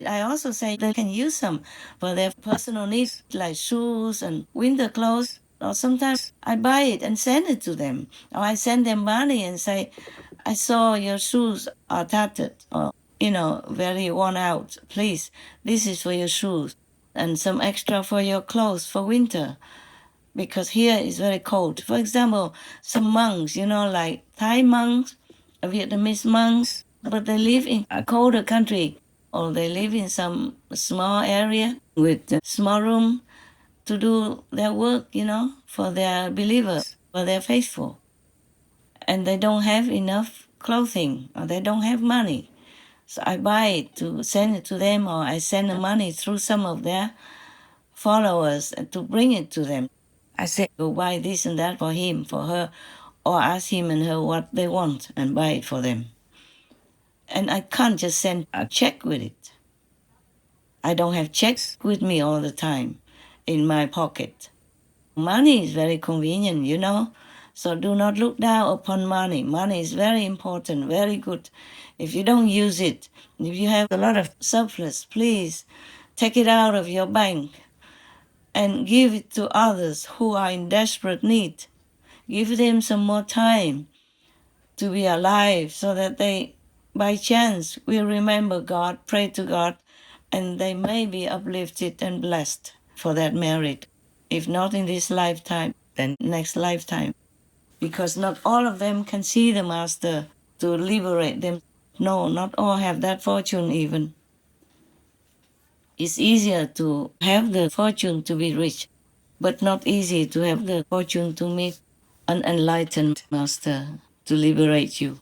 I also say they can use some for their personal needs, like shoes and winter clothes. Or sometimes I buy it and send it to them. Or I send them money and say, I saw your shoes are tattered or, very worn out. Please, this is for your shoes and some extra for your clothes for winter because here is very cold. For example, some monks, like Thai monks, Vietnamese monks, but they live in a colder country or they live in some small area with a small room to do their work, for their believers, for their faithful. And they don't have enough clothing or they don't have money. So I buy it to send it to them or I send the money through some of their followers to bring it to them. I say, go buy this and that for him, for her, or ask him and her what they want and buy it for them. And I can't just send a check with it. I don't have checks with me all the time in my pocket. Money is very convenient, So do not look down upon money. Money is very important, very good. If you don't use it, if you have a lot of surplus, please take it out of your bank and give it to others who are in desperate need. Give them some more time to be alive so that they, by chance, will remember God, pray to God, and they may be uplifted and blessed for that merit. If not in this lifetime, then next lifetime. Because not all of them can see the Master to liberate them. No, not all have that fortune even. It's easier to have the fortune to be rich, but not easy to have the fortune to meet an enlightened Master to liberate you.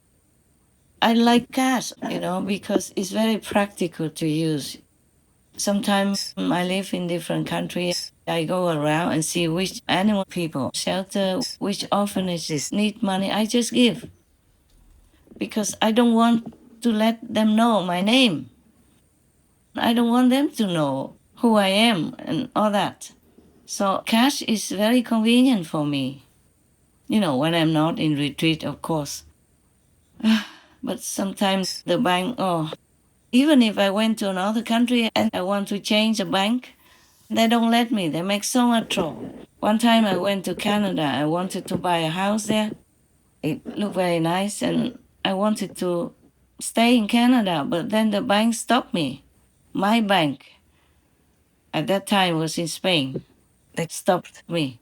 I like cash, because it's very practical to use. Sometimes I live in different countries. I go around and see which animal people shelter, which orphanages need money. I just give because I don't want to let them know my name. I don't want them to know who I am and all that. So cash is very convenient for me. when I'm not in retreat, of course. But sometimes the bank, even if I went to another country and I want to change a bank, they don't let me. They make so much trouble. One time I went to Canada. I wanted to buy a house there. It looked very nice, and I wanted to stay in Canada, but then the bank stopped me. My bank at that time was in Spain. They stopped me.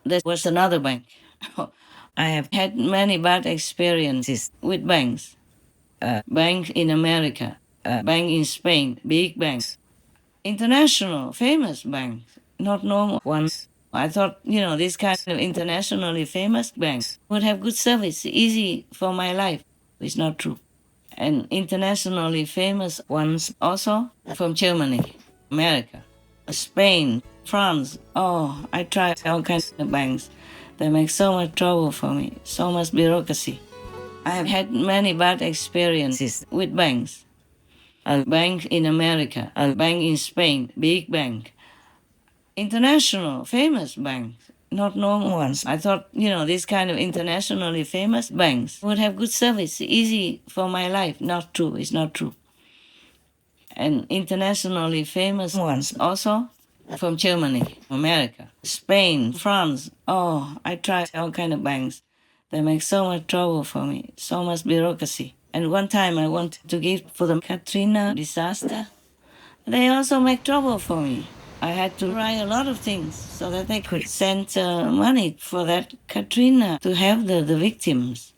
There was another bank. I have had many bad experiences with banks. Bank in America, bank in Spain, big banks, international, famous banks, not normal ones. I thought, these kind of internationally famous banks would have good service, easy for my life. It's not true. And internationally famous ones also from Germany, America, Spain, France. Oh, I tried all kinds of banks. They make so much trouble for me, so much bureaucracy. I have had many bad experiences with banks. A bank in America, a bank in Spain, big bank, international, famous banks, not normal ones. I thought, these kind of internationally famous banks would have good service, easy for my life. Not true, it's not true. And internationally famous ones also from Germany, America, Spain, France. Oh, I tried all kind of banks. They make so much trouble for me, so much bureaucracy. And one time I wanted to give for the Katrina disaster. They also make trouble for me. I had to write a lot of things so that they could send money for that Katrina to help the victims.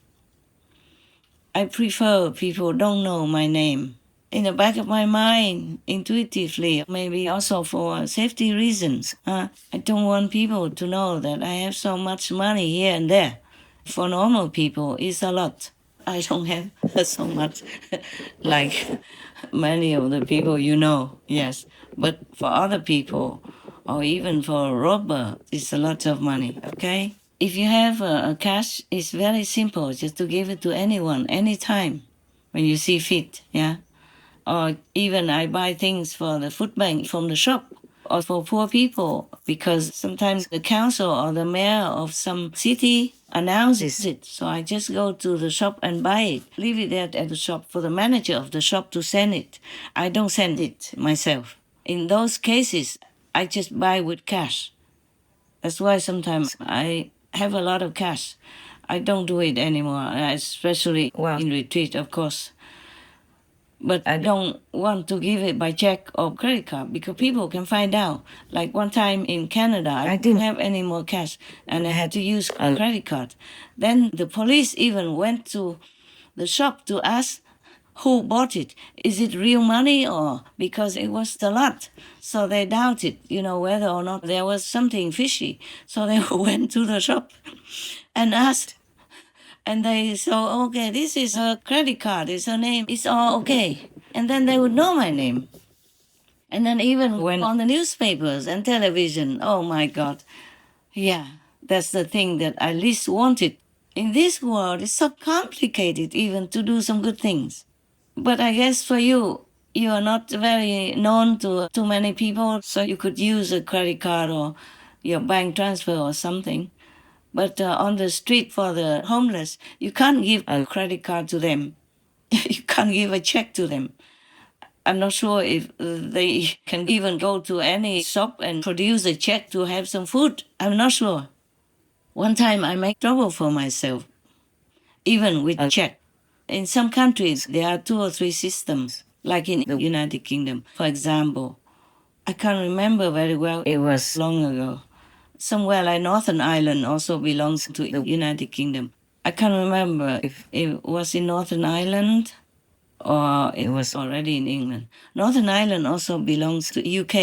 I prefer people don't know my name. In the back of my mind, intuitively, maybe also for safety reasons, I don't want people to know that I have so much money here and there. For normal people, it's a lot. I don't have so much like many of the people yes. But for other people, or even for a robber, it's a lot of money, okay? If you have a cash, it's very simple, just to give it to anyone, anytime, when you see fit, yeah? Or even I buy things for the food bank from the shop or for poor people because sometimes the council or the mayor of some city announces it. So I just go to the shop and buy it, leave it there at the shop for the manager of the shop to send it. I don't send it myself. In those cases, I just buy with cash. That's why sometimes I have a lot of cash. I don't do it anymore, especially in retreat, of course. But I don't want to give it by check or credit card because people can find out. Like one time in Canada, I didn't have any more cash and I had to use a credit card. Then the police even went to the shop to ask who bought it. Is it real money or because it was a lot? So they doubted, whether or not there was something fishy. So they went to the shop and asked. And they said, okay, this is her credit card, it's her name, it's all okay. And then they would know my name. And then even when on the newspapers and television, oh my God, yeah, that's the thing that I least wanted. In this world, it's so complicated even to do some good things. But I guess for you, you are not very known to too many people, so you could use a credit card or your bank transfer or something. But on the street for the homeless, you can't give a credit card to them. You can't give a check to them. I'm not sure if they can even go to any shop and produce a check to have some food. I'm not sure. One time I make trouble for myself, even with a check. In some countries, there are 2 or 3 systems, like in the United Kingdom. For example, I can't remember very well, it was long ago. Somewhere like Northern Ireland also belongs to the United Kingdom. I can't remember if it was in Northern Ireland or it was already in England. Northern Ireland also belongs to UK,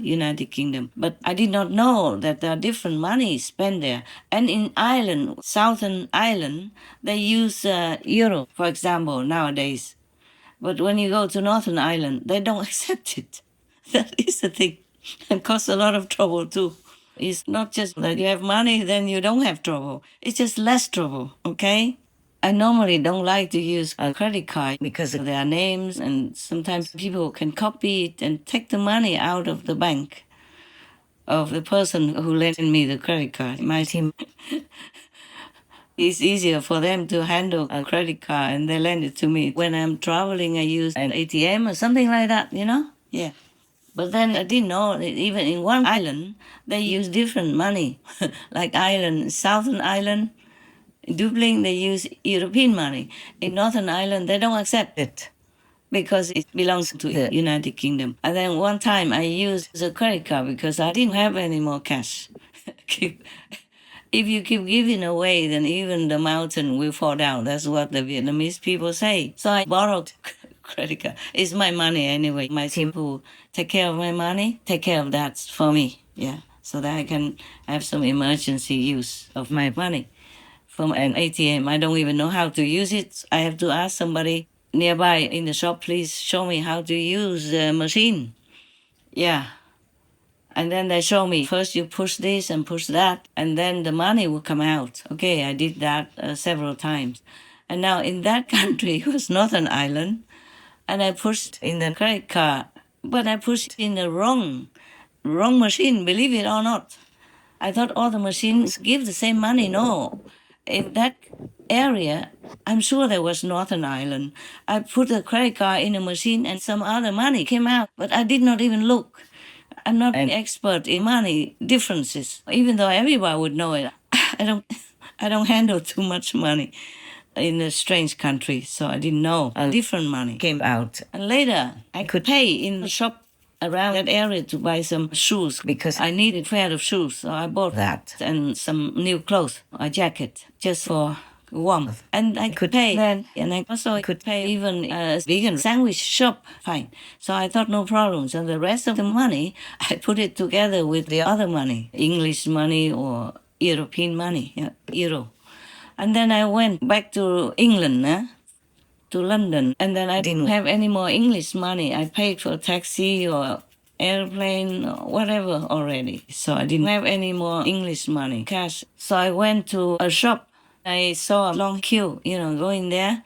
United Kingdom. But I did not know that there are different money spent there. And in Ireland, Southern Ireland, they use euro, for example, nowadays. But when you go to Northern Ireland, they don't accept it. That is the thing. And costs a lot of trouble too. It's not just that you have money, then you don't have trouble. It's just less trouble, okay? I normally don't like to use a credit card because of their names, and sometimes people can copy it and take the money out of the bank of the person who lent me the credit card. My team. It's easier for them to handle a credit card and they lend it to me. When I'm traveling, I use an ATM or something like that, you know? Yeah. But then I didn't know that even in one island, they use different money. Like Ireland, Southern Ireland, in Dublin, they use European money. In Northern Ireland, they don't accept it because it belongs to the United Kingdom. And then one time I used a credit card because I didn't have any more cash. If you keep giving away, then even the mountain will fall down. That's what the Vietnamese people say. So I borrowed credit card. It's my money anyway. My team who take care of my money, take care of that for me. Yeah. So that I can have some emergency use of my money from an ATM. I don't even know how to use it. I have to ask somebody nearby in the shop, please show me how to use the machine. Yeah. And then they show me first you push this and push that, and then the money will come out. Okay, I did that several times. And now in that country, it was not an island, and I pushed in the credit card, but I pushed in the wrong machine, believe it or not. I thought all the machines give the same money. No. In that area, I'm sure there was Northern Ireland. I put the credit card in a machine and some other money came out, but I did not even look. I'm not an expert in money differences, even though everybody would know it. I don't, I don't handle too much money in a strange country, so I didn't know a different money came out. And later, I could pay in the shop around that area to buy some shoes because I needed a pair of shoes, so I bought that and some new clothes, a jacket, just for warmth. And I could pay then, and I also could pay even a vegan sandwich shop, fine. So I thought no problem. So the rest of the money, I put it together with the other money, English money or European money, yeah, euro. And then I went back to England, to London, and then I didn't have any more English money. I paid for a taxi or airplane or whatever already. So I didn't have any more English money, cash. So I went to a shop. I saw a long queue, going there.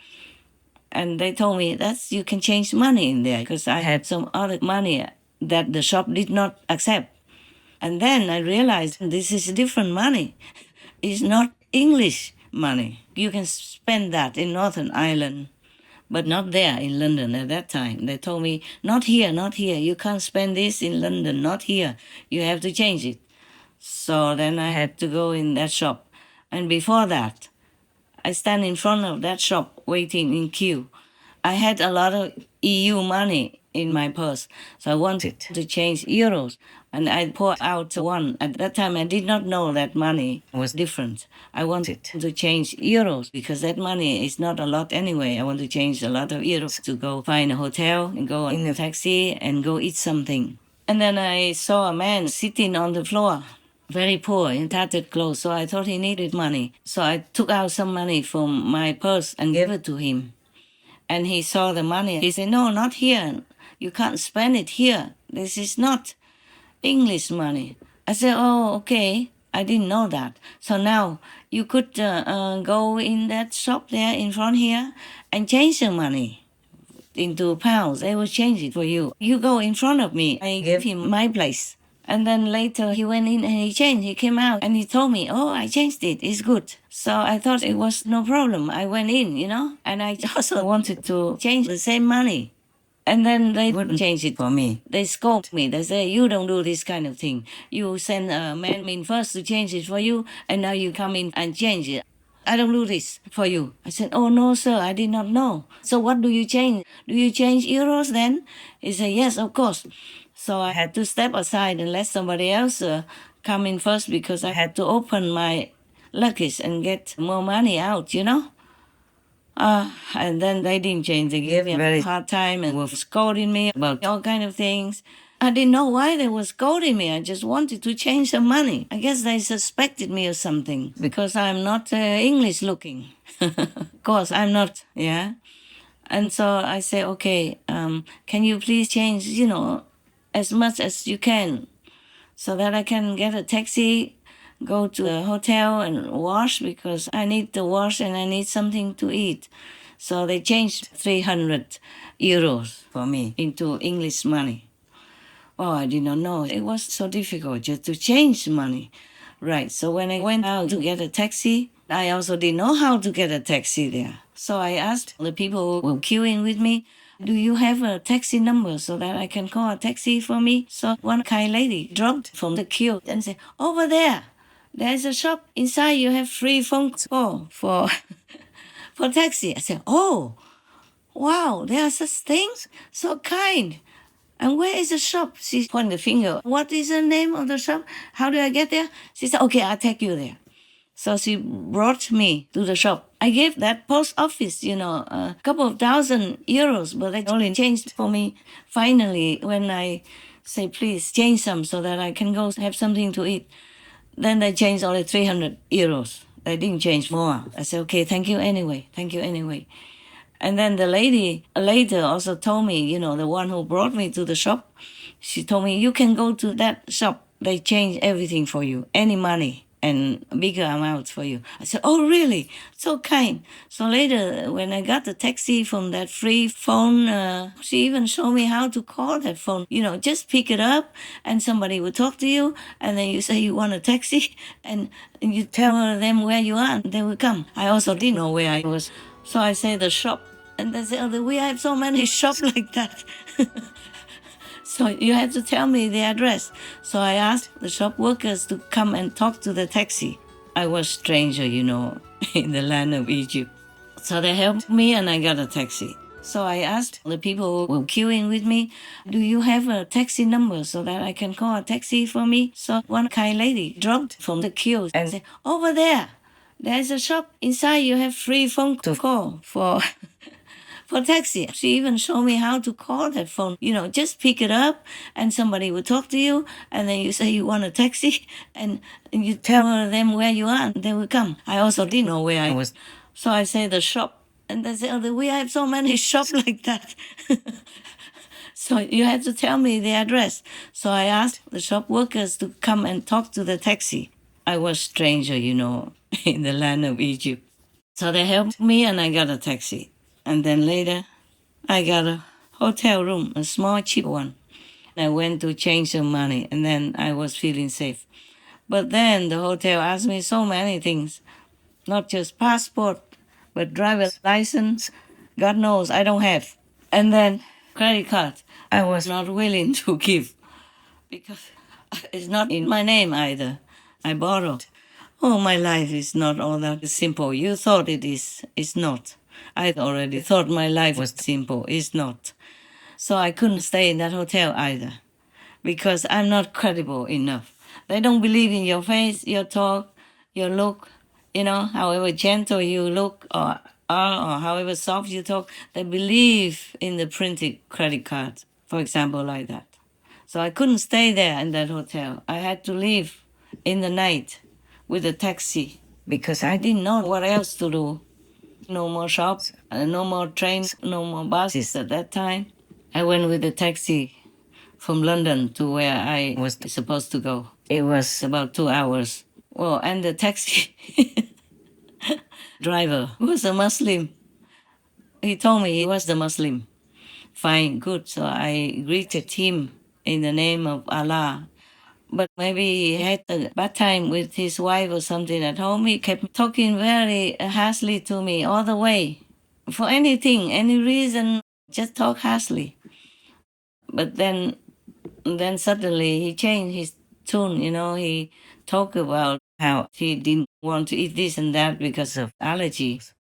And they told me that you can change money in there because I had some other money that the shop did not accept. And then I realized this is different money. It's not English money. You can spend that in Northern Ireland, but not there in London at that time. They told me, not here, not here. You can't spend this in London, not here. You have to change it. So then I had to go in that shop. And before that, I stand in front of that shop waiting in queue. I had a lot of EU money in my purse, so I wanted to change euros. And I poured out one. At that time, I did not know that money was different. I wanted to change euros because that money is not a lot anyway. I want to change a lot of euros to go find a hotel and go in a taxi and go eat something. And then I saw a man sitting on the floor, very poor in tattered clothes, so I thought he needed money. So I took out some money from my purse and gave it to him. And he saw the money. He said, no, not here. You can't spend it here. This is not English money. I said, oh, okay. I didn't know that. So now you could go in that shop there in front here and change the money into pounds. They will change it for you. You go in front of me. I gave him my place. And then later he went in and he changed. He came out and he told me, oh, I changed it. It's good. So I thought it was no problem. I went in, and I also wanted to change the same money. And then they wouldn't change it for me. They scold me. They say, you don't do this kind of thing. You send a man in first to change it for you, and now you come in and change it. I don't do this for you. I said, oh, no, sir, I did not know. So what do you change? Do you change euros then? He said, yes, of course. So I had to step aside and let somebody else come in first because I had to open my luggage and get more money out, And then they didn't change. They gave me a very hard time and were scolding me about all kind of things. I didn't know why they were scolding me. I just wanted to change the money. I guess they suspected me of something because I'm not English looking. Of course, I'm not, yeah. And so I say, okay, can you please change, as much as you can so that I can get a taxi, go to a hotel and wash because I need to wash and I need something to eat. So they changed 300 euros for me into English money. Oh, I did not know. It was so difficult just to change money. Right, so when I went out to get a taxi, I also didn't know how to get a taxi there. So I asked the people who were queuing with me, do you have a taxi number so that I can call a taxi for me? So one kind lady dropped from the queue and said, over there, there's a shop. Inside you have free phone call for, for taxi. I said, oh, wow, there are such things? So kind. And where is the shop? She pointed the finger. What is the name of the shop? How do I get there? She said, okay, I'll take you there. So she brought me to the shop. I gave that post office, a couple of €1,000, but they only changed for me finally when I say, please change some so that I can go have something to eat. Then they changed only €300. They didn't change more. I said, okay, thank you anyway. Thank you anyway. And then the lady later also told me, the one who brought me to the shop, she told me, you can go to that shop. They change everything for you, any money and bigger amounts for you. I said, oh, really? So kind. So later, when I got the taxi from that free phone, she even showed me how to call that phone. Just pick it up and somebody will talk to you. And then you say you want a taxi and you tell them where you are and they will come. I also didn't know where I was. So I say the shop. And they say, oh, we have so many shops like that. So you have to tell me the address. So I asked the shop workers to come and talk to the taxi. I was stranger, in the land of Egypt. So they helped me and I got a taxi. So I asked the people who were queuing with me, do you have a taxi number so that I can call a taxi for me? So one kind lady dropped from the queue and said, over there, there's a shop. Inside you have free phone to call for for taxi. She even showed me how to call that phone. Just pick it up and somebody will talk to you and then you say you want a taxi and you tell them where you are and they will come. I also didn't know where I was. So I say the shop and they say, oh, we have so many shops like that. So you have to tell me the address. So I asked the shop workers to come and talk to the taxi. I was stranger, in the land of Egypt. So they helped me and I got a taxi. And then later, I got a hotel room, a small, cheap one. I went to change some money and then I was feeling safe. But then the hotel asked me so many things, not just passport, but driver's license. God knows I don't have. And then credit card, I was not willing to give because it's not in my name either. I borrowed. Oh, my life is not all that simple. You thought it is. It's not. I already thought my life was simple. It's not. So I couldn't stay in that hotel either because I'm not credible enough. They don't believe in your face, your talk, your look, however gentle you look or are or however soft you talk. They believe in the printed credit card, for example, like that. So I couldn't stay there in that hotel. I had to leave in the night with a taxi because I didn't know what else to do. No more shops, no more trains, no more buses at that time. I went with a taxi from London to where I was supposed to go. It was about 2 hours. Well, and the taxi driver was a Muslim. He told me he was the Muslim. Fine, good. So I greeted him in the name of Allah. But maybe he had a bad time with his wife or something at home. He kept talking very harshly to me all the way. For anything, any reason, just talk harshly. But then suddenly he changed his tune, he talked about how he didn't want to eat this and that because of allergies.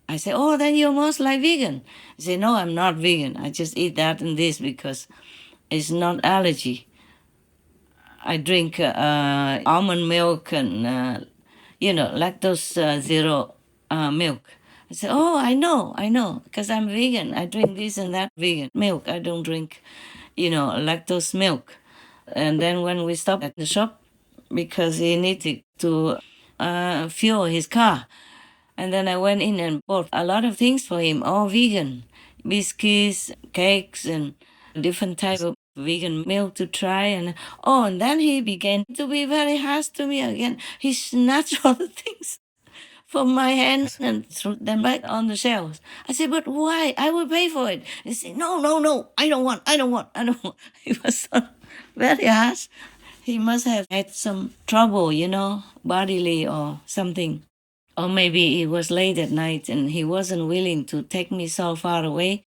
I said, oh, then you're most like vegan. He said, no, I'm not vegan. I just eat that and this because it's not allergy. I drink almond milk and, lactose zero milk. I said, oh, I know, because I'm vegan. I drink this and that vegan milk. I don't drink, lactose milk. And then when we stopped at the shop, because he needed to fuel his car, and then I went in and bought a lot of things for him, all vegan, biscuits, cakes, and different type of vegan milk to try. And then he began to be very harsh to me again. He snatched all the things from my hands and threw them back on the shelves. I said, but why? I will pay for it. He said, no, I don't want. He was so very harsh. He must have had some trouble, bodily or something. Or maybe it was late at night and he wasn't willing to take me so far away,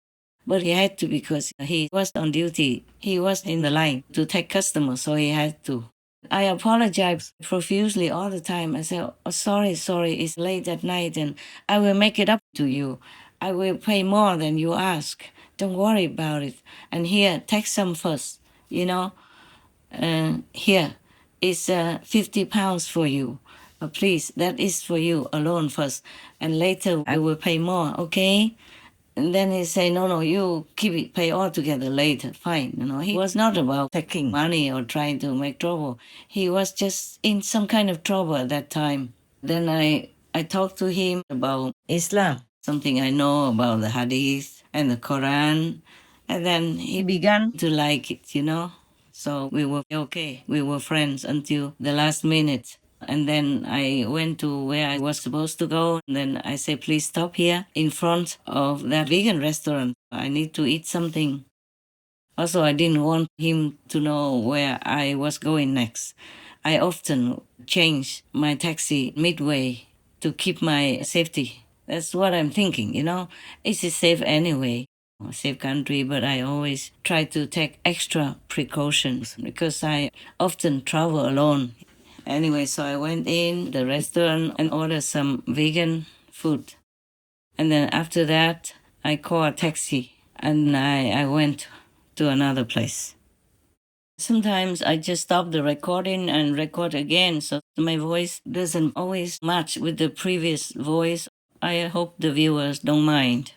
but he had to because he was on duty. He was in the line to take customers, so he had to. I apologize profusely all the time. I say, oh, sorry, it's late at night and I will make it up to you. I will pay more than you ask. Don't worry about it. And here, take some first, you know. Here is 50 pounds for you. Please, that is for you alone first. And later I will pay more, okay? And then he say, no, you keep it, pay all together later. Fine. He was not about taking money or trying to make trouble. He was just in some kind of trouble at that time. Then I talked to him about Islam, something I know about the Hadith and the Quran. And then he began to like it. So we were okay. We were friends until the last minute. And then I went to where I was supposed to go. And then I said, please stop here in front of that vegan restaurant. I need to eat something. Also, I didn't want him to know where I was going next. I often change my taxi midway to keep my safety. That's what I'm thinking. It's safe anyway, a safe country, but I always try to take extra precautions because I often travel alone. Anyway, so I went in the restaurant and ordered some vegan food. And then after that, I called a taxi and I went to another place. Sometimes I just stop the recording and record again, so my voice doesn't always match with the previous voice. I hope the viewers don't mind.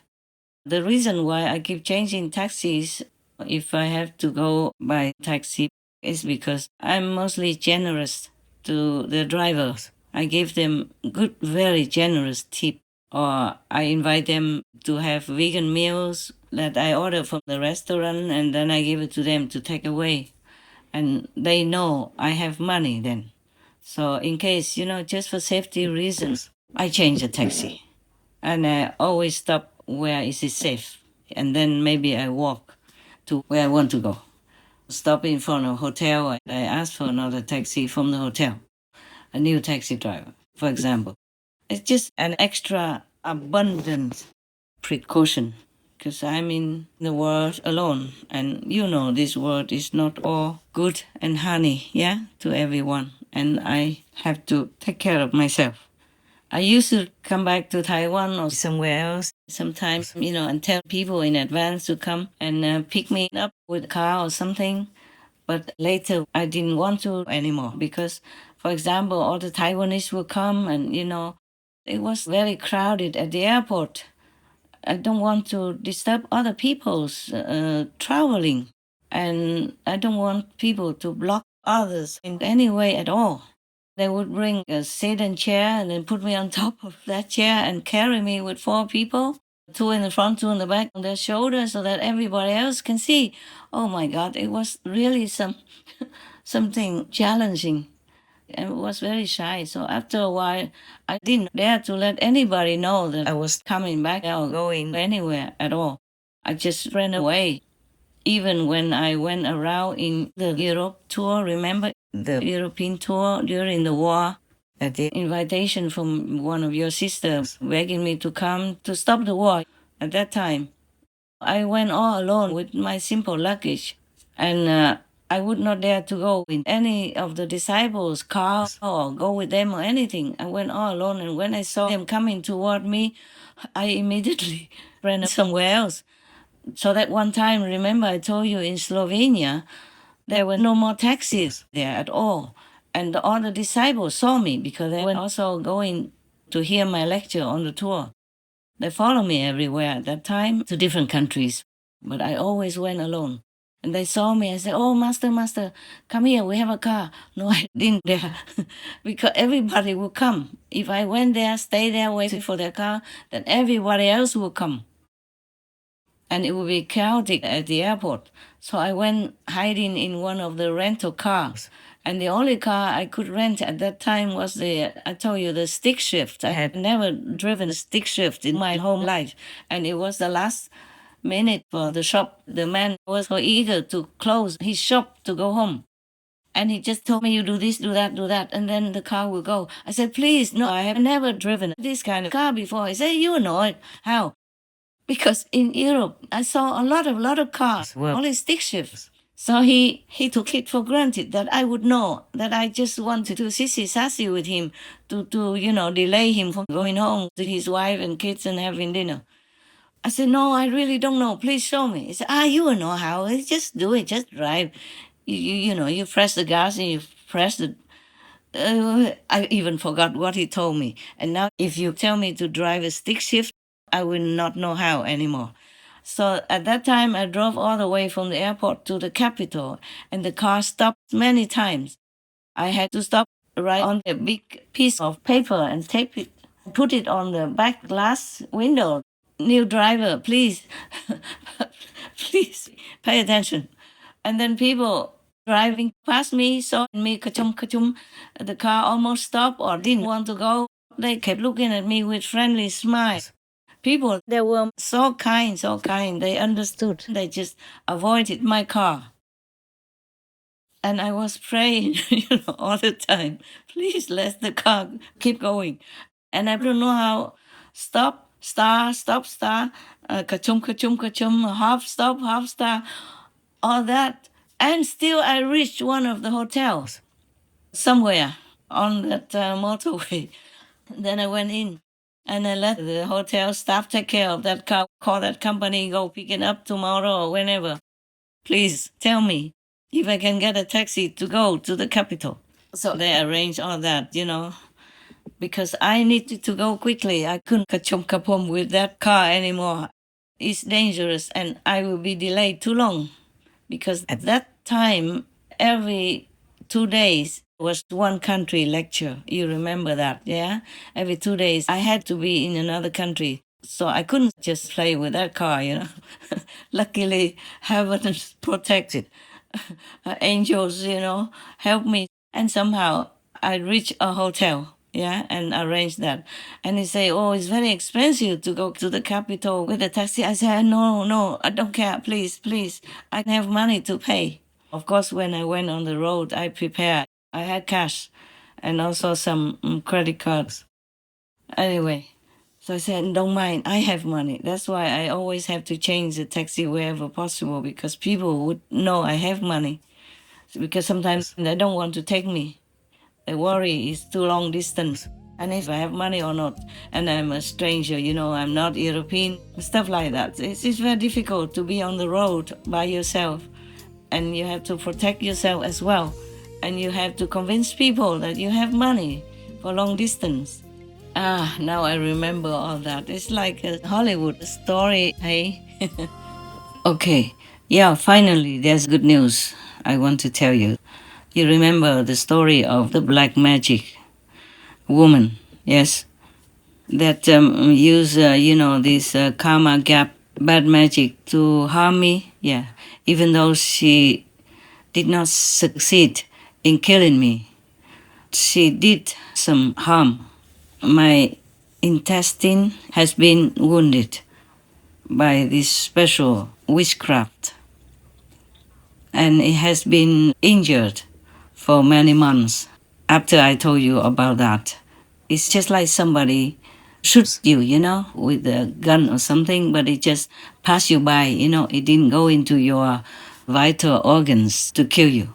The reason why I keep changing taxis if I have to go by taxi is because I'm mostly generous to the drivers. I give them good, very generous tip, or I invite them to have vegan meals that I order from the restaurant and then I give it to them to take away. And they know I have money then. So in case, just for safety reasons, I change the taxi. And I always stop where it is safe. And then maybe I walk to where I want to go. Stop in front of a hotel. I ask for another taxi from the hotel, a new taxi driver, for example. It's just an extra abundant precaution because I'm in the world alone. And this world is not all good and honey, yeah, to everyone. And I have to take care of myself. I used to come back to Taiwan or somewhere else sometimes, and tell people in advance to come and pick me up with a car or something. But later, I didn't want to anymore because, for example, all the Taiwanese will come and, it was very crowded at the airport. I don't want to disturb other people's traveling. And I don't want people to block others in any way at all. They would bring a sedan chair and then put me on top of that chair and carry me with 4 people, 2 in the front, 2 in the back on their shoulders so that everybody else can see. Oh my God, it was really something challenging. And it was very shy. So after a while, I didn't dare to let anybody know that I was coming back or going anywhere at all. I just ran away. Even when I went around in the Europe tour, remember the European tour during the war? At the invitation from one of your sisters begging me to come to stop the war at that time. I went all alone with my simple luggage, and I would not dare to go in any of the disciples' cars or go with them or anything. I went all alone, and when I saw them coming toward me, I immediately ran somewhere else. So that one time, remember I told you in Slovenia, there were no more taxis there at all. And all the disciples saw me because they were also going to hear my lecture on the tour. They followed me everywhere at that time to different countries, but I always went alone. And they saw me. I said, "Oh, master, come here. We have a car." No, I didn't dare because everybody would come. If I went there, stay there, waiting for their car, then everybody else would come. And it would be chaotic at the airport. So I went hiding in one of the rental cars. And the only car I could rent at that time was I told you, the stick shift. I had never driven a stick shift in my whole life. And it was the last minute for the shop. The man was so eager to close his shop to go home. And he just told me, you do this, do that, and then the car will go. I said, please, no, I have never driven this kind of car before. He said, you know it. How? Because in Europe, I saw a lot of cars were only stick shifts. So he took it for granted that I would know that I just wanted to sissy sassy with him to delay him from going home to his wife and kids and having dinner. I said, no, I really don't know. Please show me. He said, you will know how. Just do it. Just drive. You press the gas and you press the. I even forgot what he told me. And now, if you tell me to drive a stick shift, I will not know how anymore. So at that time, I drove all the way from the airport to the capital, and the car stopped many times. I had to stop right on a big piece of paper and tape it, put it on the back glass window. New driver, please, please pay attention. And then people driving past me saw me kachum. The car almost stopped or didn't want to go. They kept looking at me with friendly smiles. People, they were so kind, so kind. They understood. They just avoided my car. And I was praying, all the time. Please let the car keep going. And I don't know how. Stop, star, kachum, half star, all that. And still I reached one of the hotels somewhere on that motorway. Then I went in and I let the hotel staff take care of that car, call that company, go pick it up tomorrow or whenever. Please tell me if I can get a taxi to go to the capital. So they arranged all that, because I needed to go quickly. I couldn't kachum kapum with that car anymore. It's dangerous and I will be delayed too long because at that time, every 2 days was one country lecture. You remember that, yeah? Every 2 days, I had to be in another country. So I couldn't just play with that car. Luckily, heaven is protected. Angels, help me. And somehow I reached a hotel, yeah, and arranged that. And he say, oh, it's very expensive to go to the capital with a taxi. I said, no, I don't care. Please. I have money to pay. Of course, when I went on the road, I prepared. I had cash and also some credit cards. Anyway, so I said, don't mind, I have money. That's why I always have to change the taxi wherever possible because people would know I have money. Because sometimes they don't want to take me. They worry it's too long distance. And if I have money or not, and I'm a stranger, I'm not European, stuff like that. It's very difficult to be on the road by yourself. And you have to protect yourself as well. And you have to convince people that you have money for long distance. Now I remember all that. It's like a Hollywood story, hey? Okay, yeah, finally, there's good news I want to tell you. You remember the story of the black magic woman, yes? That use, this karma gap, bad magic to harm me, yeah. Even though she did not succeed in killing me, she did some harm. My intestine has been wounded by this special witchcraft, and it has been injured for many months after I told you about that. It's just like somebody shoots you, with a gun or something, but it just passed you by, it didn't go into your vital organs to kill you.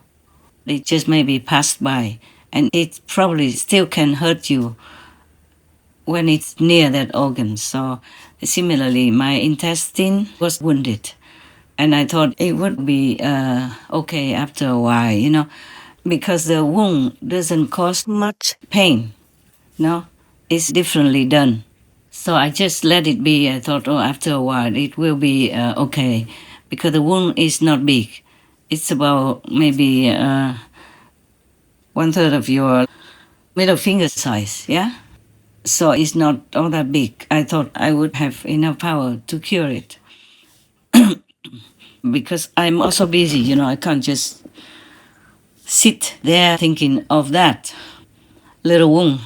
It just maybe passed by, and it probably still can hurt you when it's near that organ. So similarly, my intestine was wounded. And I thought it would be okay after a while, because the wound doesn't cause much pain. No, it's differently done. So I just let it be. I thought, after a while it will be okay, because the wound is not big. It's about maybe 1/3 of your middle finger size, yeah? So it's not all that big. I thought I would have enough power to cure it. Because I'm also busy, I can't just sit there thinking of that little wound.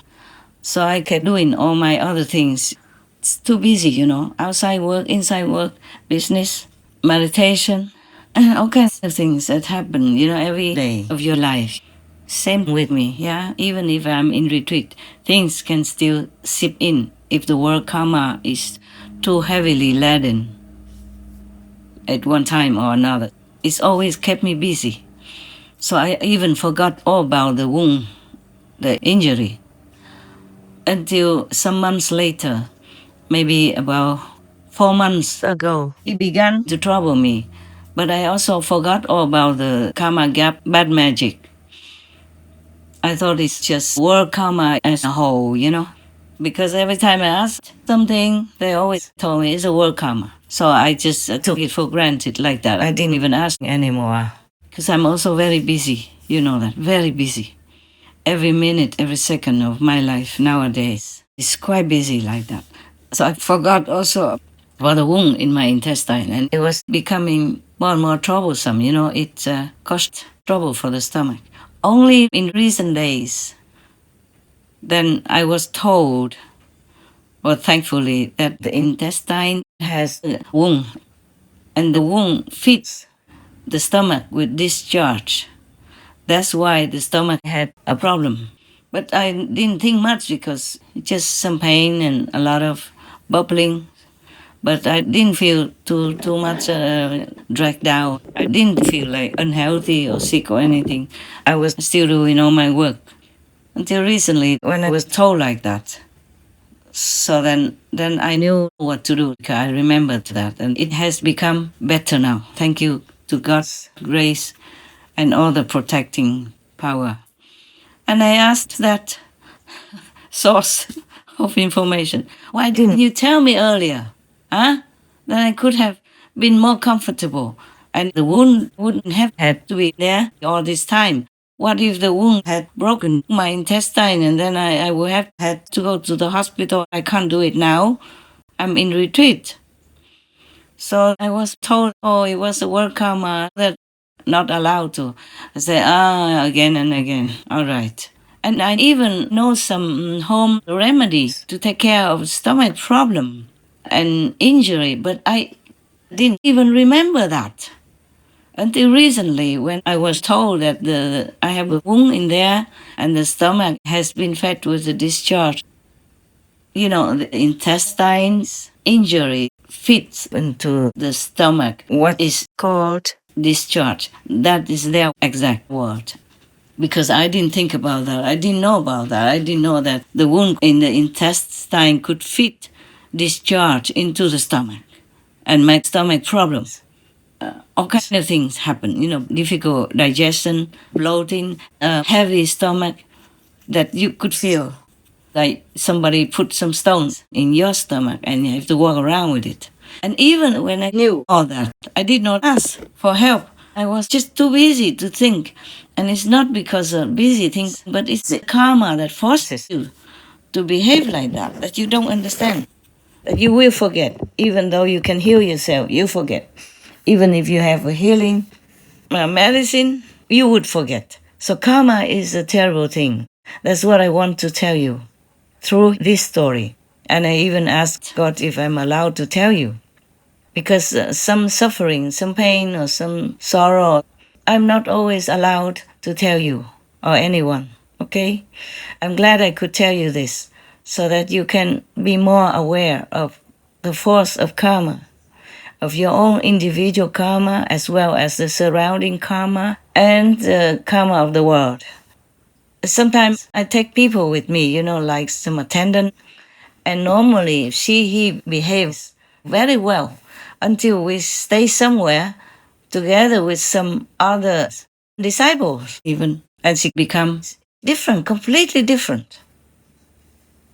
So I kept doing all my other things. It's too busy, outside work, inside work, business, meditation. And all kinds of things that happen, every day of your life. Same with me, yeah? Even if I'm in retreat, things can still seep in if the world karma is too heavily laden at one time or another. It's always kept me busy. So I even forgot all about the wound, the injury, until some months later, maybe about 4 months ago, it began to trouble me. But I also forgot all about the karma gap, bad magic. I thought it's just world karma as a whole, because every time I asked something, they always told me it's a world karma. So I just took it for granted like that. I didn't even ask anymore because I'm also very busy, that, very busy. Every minute, every second of my life nowadays is quite busy like that. So I forgot also about the wound in my intestine, and it was becoming more and more troublesome. It caused trouble for the stomach. Only in recent days, then I was told, well, thankfully, that the intestine has a wound, and the wound fits the stomach with discharge. That's why the stomach had a problem. But I didn't think much because just some pain and a lot of bubbling. But I didn't feel too much dragged down. I didn't feel like unhealthy or sick or anything. I was still doing all my work until recently when I was told like that. So then I knew what to do. I remembered that, and it has become better now. Thank you to God's grace and all the protecting power. And I asked that source of information, why didn't you tell me earlier? Huh? Then I could have been more comfortable and the wound wouldn't have had to be there all this time. What if the wound had broken my intestine and then I would have had to go to the hospital? I can't do it now. I'm in retreat. So I was told, oh, it was a work karma that not allowed to. I say, again and again. All right. And I even know some home remedies to take care of stomach problem and injury, but I didn't even remember that until recently when I was told that I have a wound in there and the stomach has been fed with the discharge. The intestines injury fits into the stomach, what is called discharge. That is their exact word. Because I didn't think about that. I didn't know about that. I didn't know that the wound in the intestine could fit discharge into the stomach and make stomach problems. All kinds of things happen, difficult digestion, bloating, heavy stomach that you could feel like somebody put some stones in your stomach and you have to walk around with it. And even when I knew all that, I did not ask for help. I was just too busy to think. And it's not because of busy things, but it's the karma that forces you to behave like that you don't understand. That you will forget. Even though you can heal yourself, you forget. Even if you have a healing medicine, you would forget. So karma is a terrible thing. That's what I want to tell you through this story. And I even asked God if I'm allowed to tell you. Because some suffering, some pain, or some sorrow, I'm not always allowed to tell you or anyone, okay? I'm glad I could tell you this so that you can be more aware of the force of karma, of your own individual karma as well as the surrounding karma and the karma of the world. Sometimes I take people with me, like some attendant, and normally he behaves very well until we stay somewhere together with some other disciples even, and she becomes different, completely different.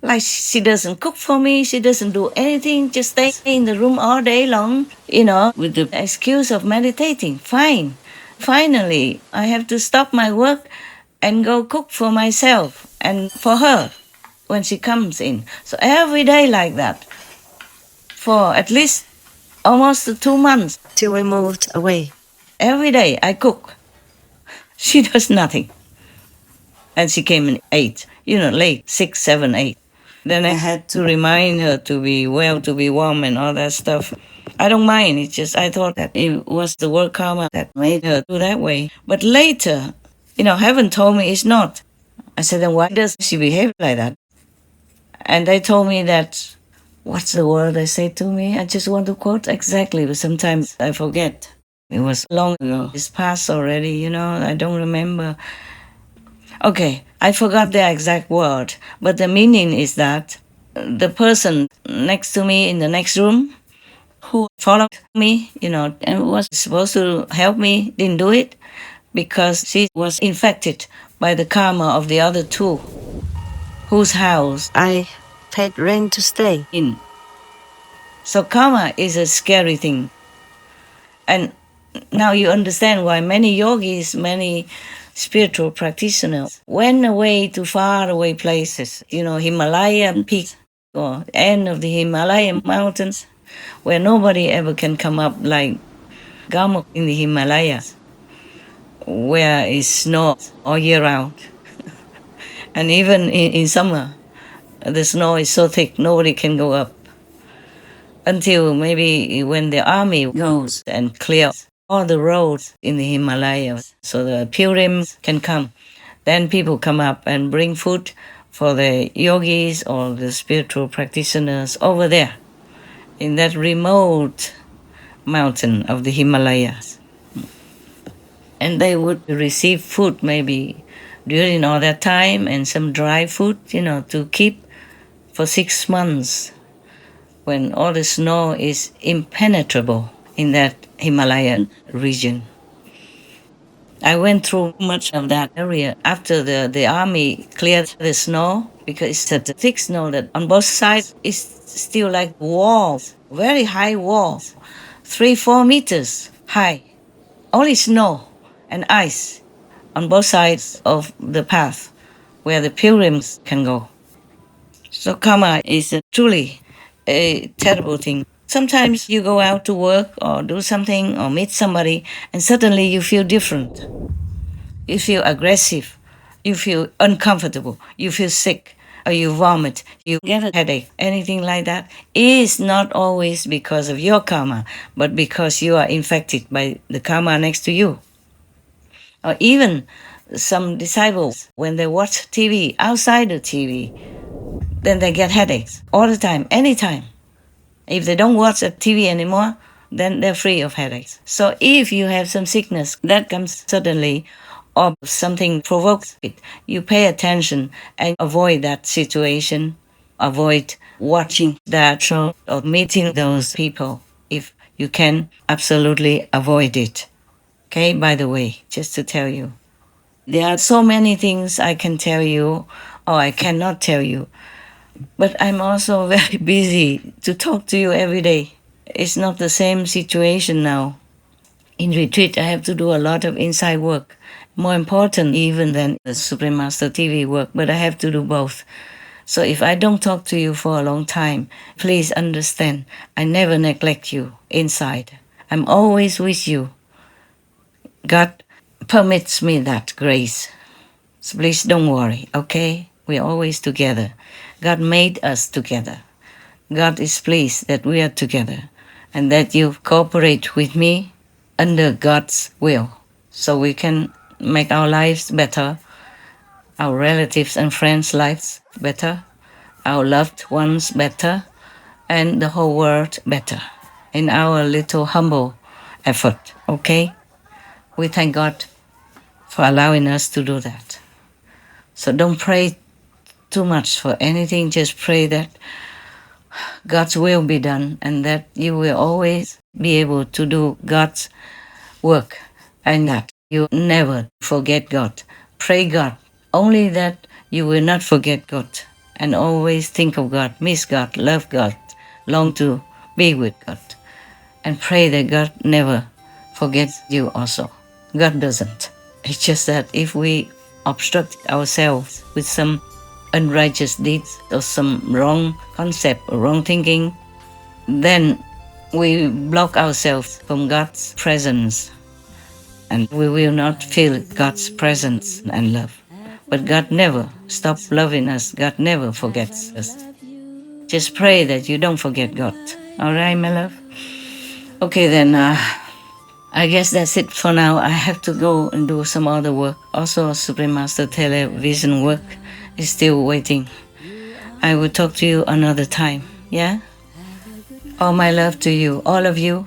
Like she doesn't cook for me, she doesn't do anything, just stay in the room all day long, with the excuse of meditating. Fine. Finally, I have to stop my work and go cook for myself and for her when she comes in. So every day like that, for at least almost 2 months till we moved away. Every day I cook. She does nothing. And she came in 8, late, 6, 7, 8. Then I had to remind her to be well, to be warm and all that stuff. I don't mind. It's just I thought that it was the word karma that made her do that way. But later, heaven told me it's not. I said, then why does she behave like that? And they told me that, what's the word they say to me? I just want to quote exactly, but sometimes I forget. It was long ago. It's past already, I don't remember. Okay, I forgot the exact word, but the meaning is that the person next to me in the next room who followed me, and was supposed to help me, didn't do it because she was infected by the karma of the other two, whose house I paid rent to stay in. So karma is a scary thing. And now you understand why many yogis, many spiritual practitioners went away to far away places, Himalayan peaks or end of the Himalayan mountains, where nobody ever can come up, like Gamok in the Himalayas, where it's snow all year round. And even in summer, the snow is so thick, nobody can go up. Until maybe when the army goes and clears all the roads in the Himalayas so the pilgrims can come. Then people come up and bring food for the yogis or the spiritual practitioners over there in that remote mountain of the Himalayas. And they would receive food maybe during all that time and some dry food, to keep for 6 months when all the snow is impenetrable in that Himalayan region. I went through much of that area after the army cleared the snow, because it's such a thick snow that on both sides it's still like walls, very high walls, 3-4 meters high. Only snow and ice on both sides of the path where the pilgrims can go. So karma is truly a terrible thing. Sometimes you go out to work or do something or meet somebody and suddenly you feel different. You feel aggressive. You feel uncomfortable. You feel sick or you vomit. You get a headache. Anything like that is not always because of your karma, but because you are infected by the karma next to you. Or even some disciples, when they watch TV, outside the TV, then they get headaches all the time, anytime. If they don't watch a TV anymore, then they're free of headaches. So if you have some sickness that comes suddenly or something provokes it, you pay attention and avoid that situation, avoid watching that show or meeting those people. If you can, absolutely avoid it. Okay, by the way, just to tell you. There are so many things I can tell you or I cannot tell you. But I'm also very busy to talk to you every day. It's not the same situation now. In retreat, I have to do a lot of inside work, more important even than the Supreme Master TV work, but I have to do both. So if I don't talk to you for a long time, please understand, I never neglect you inside. I'm always with you. God permits me that grace. So please don't worry, okay? We're always together. God made us together. God is pleased that we are together and that you cooperate with me under God's will so we can make our lives better, our relatives and friends' lives better, our loved ones better, and the whole world better in our little humble effort, okay? We thank God for allowing us to do that. So don't pray too much for anything, just pray that God's will be done and that you will always be able to do God's work and that you never forget God. Pray God, only that you will not forget God and always think of God, miss God, love God, long to be with God. And pray that God never forgets you also. God doesn't. It's just that if we obstruct ourselves with some unrighteous deeds or some wrong concept or wrong thinking, then we block ourselves from God's presence and we will not feel God's presence and love. But God never stops loving us. God never forgets us. Just pray that you don't forget God. All right, my love? Okay, then I guess that's it for now. I have to go and do some other work. Also, Supreme Master television work is still waiting. I will talk to you another time, yeah? All my love to you, all of you,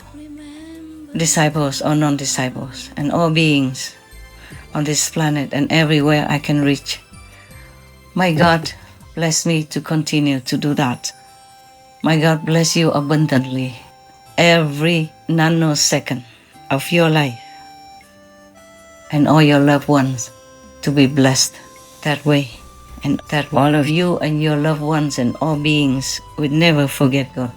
disciples or non-disciples, and all beings on this planet and everywhere I can reach. My God bless me to continue to do that. My God bless you abundantly every nanosecond of your life and all your loved ones to be blessed that way, and that all of you and your loved ones and all beings would never forget God.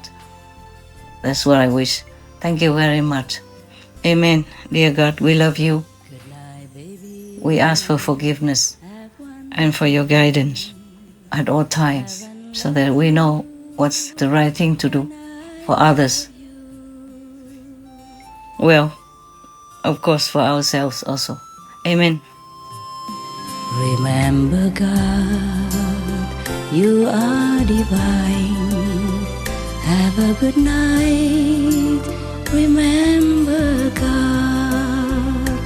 That's what I wish. Thank you very much. Amen. Dear God, we love you. We ask for forgiveness and for your guidance at all times so that we know what's the right thing to do for others. Well, of course, for ourselves also. Amen. Remember God, you are divine. Have a good night. Remember God.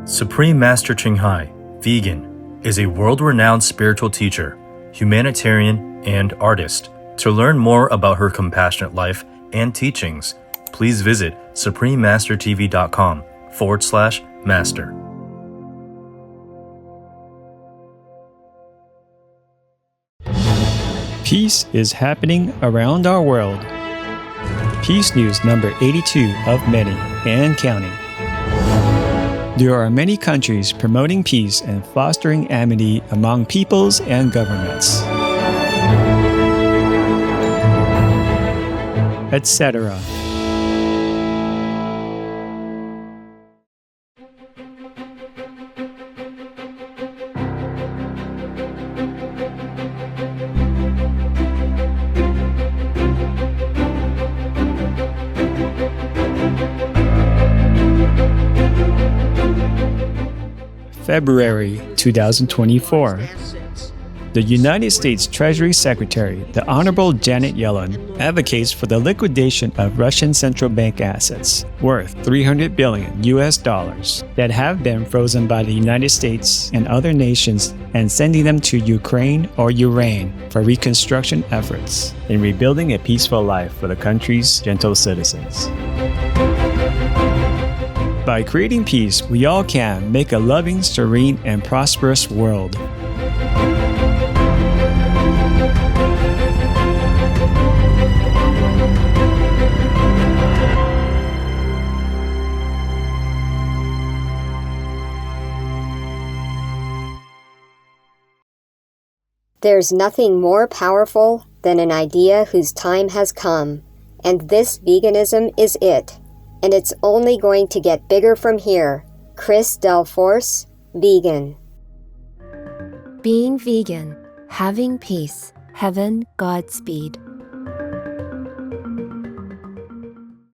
Supreme Master Ching, vegan, is a world-renowned spiritual teacher, humanitarian, and artist. To learn more about her compassionate life and teachings, please visit suprememastertv.com/master. Peace is happening around our world. Peace News number 82 of many and counting. There are many countries promoting peace and fostering amity among peoples and governments, etc. February 2024. The United States Treasury Secretary, the Honorable Janet Yellen, advocates for the liquidation of Russian central bank assets worth $300 billion that have been frozen by the United States and other nations, and sending them to Ukraine or Iran for reconstruction efforts in rebuilding a peaceful life for the country's gentle citizens. By creating peace, we all can make a loving, serene, and prosperous world. There's nothing more powerful than an idea whose time has come, and this veganism is it. And it's only going to get bigger from here. Chris Del Force, vegan. Being vegan, having peace, heaven, Godspeed.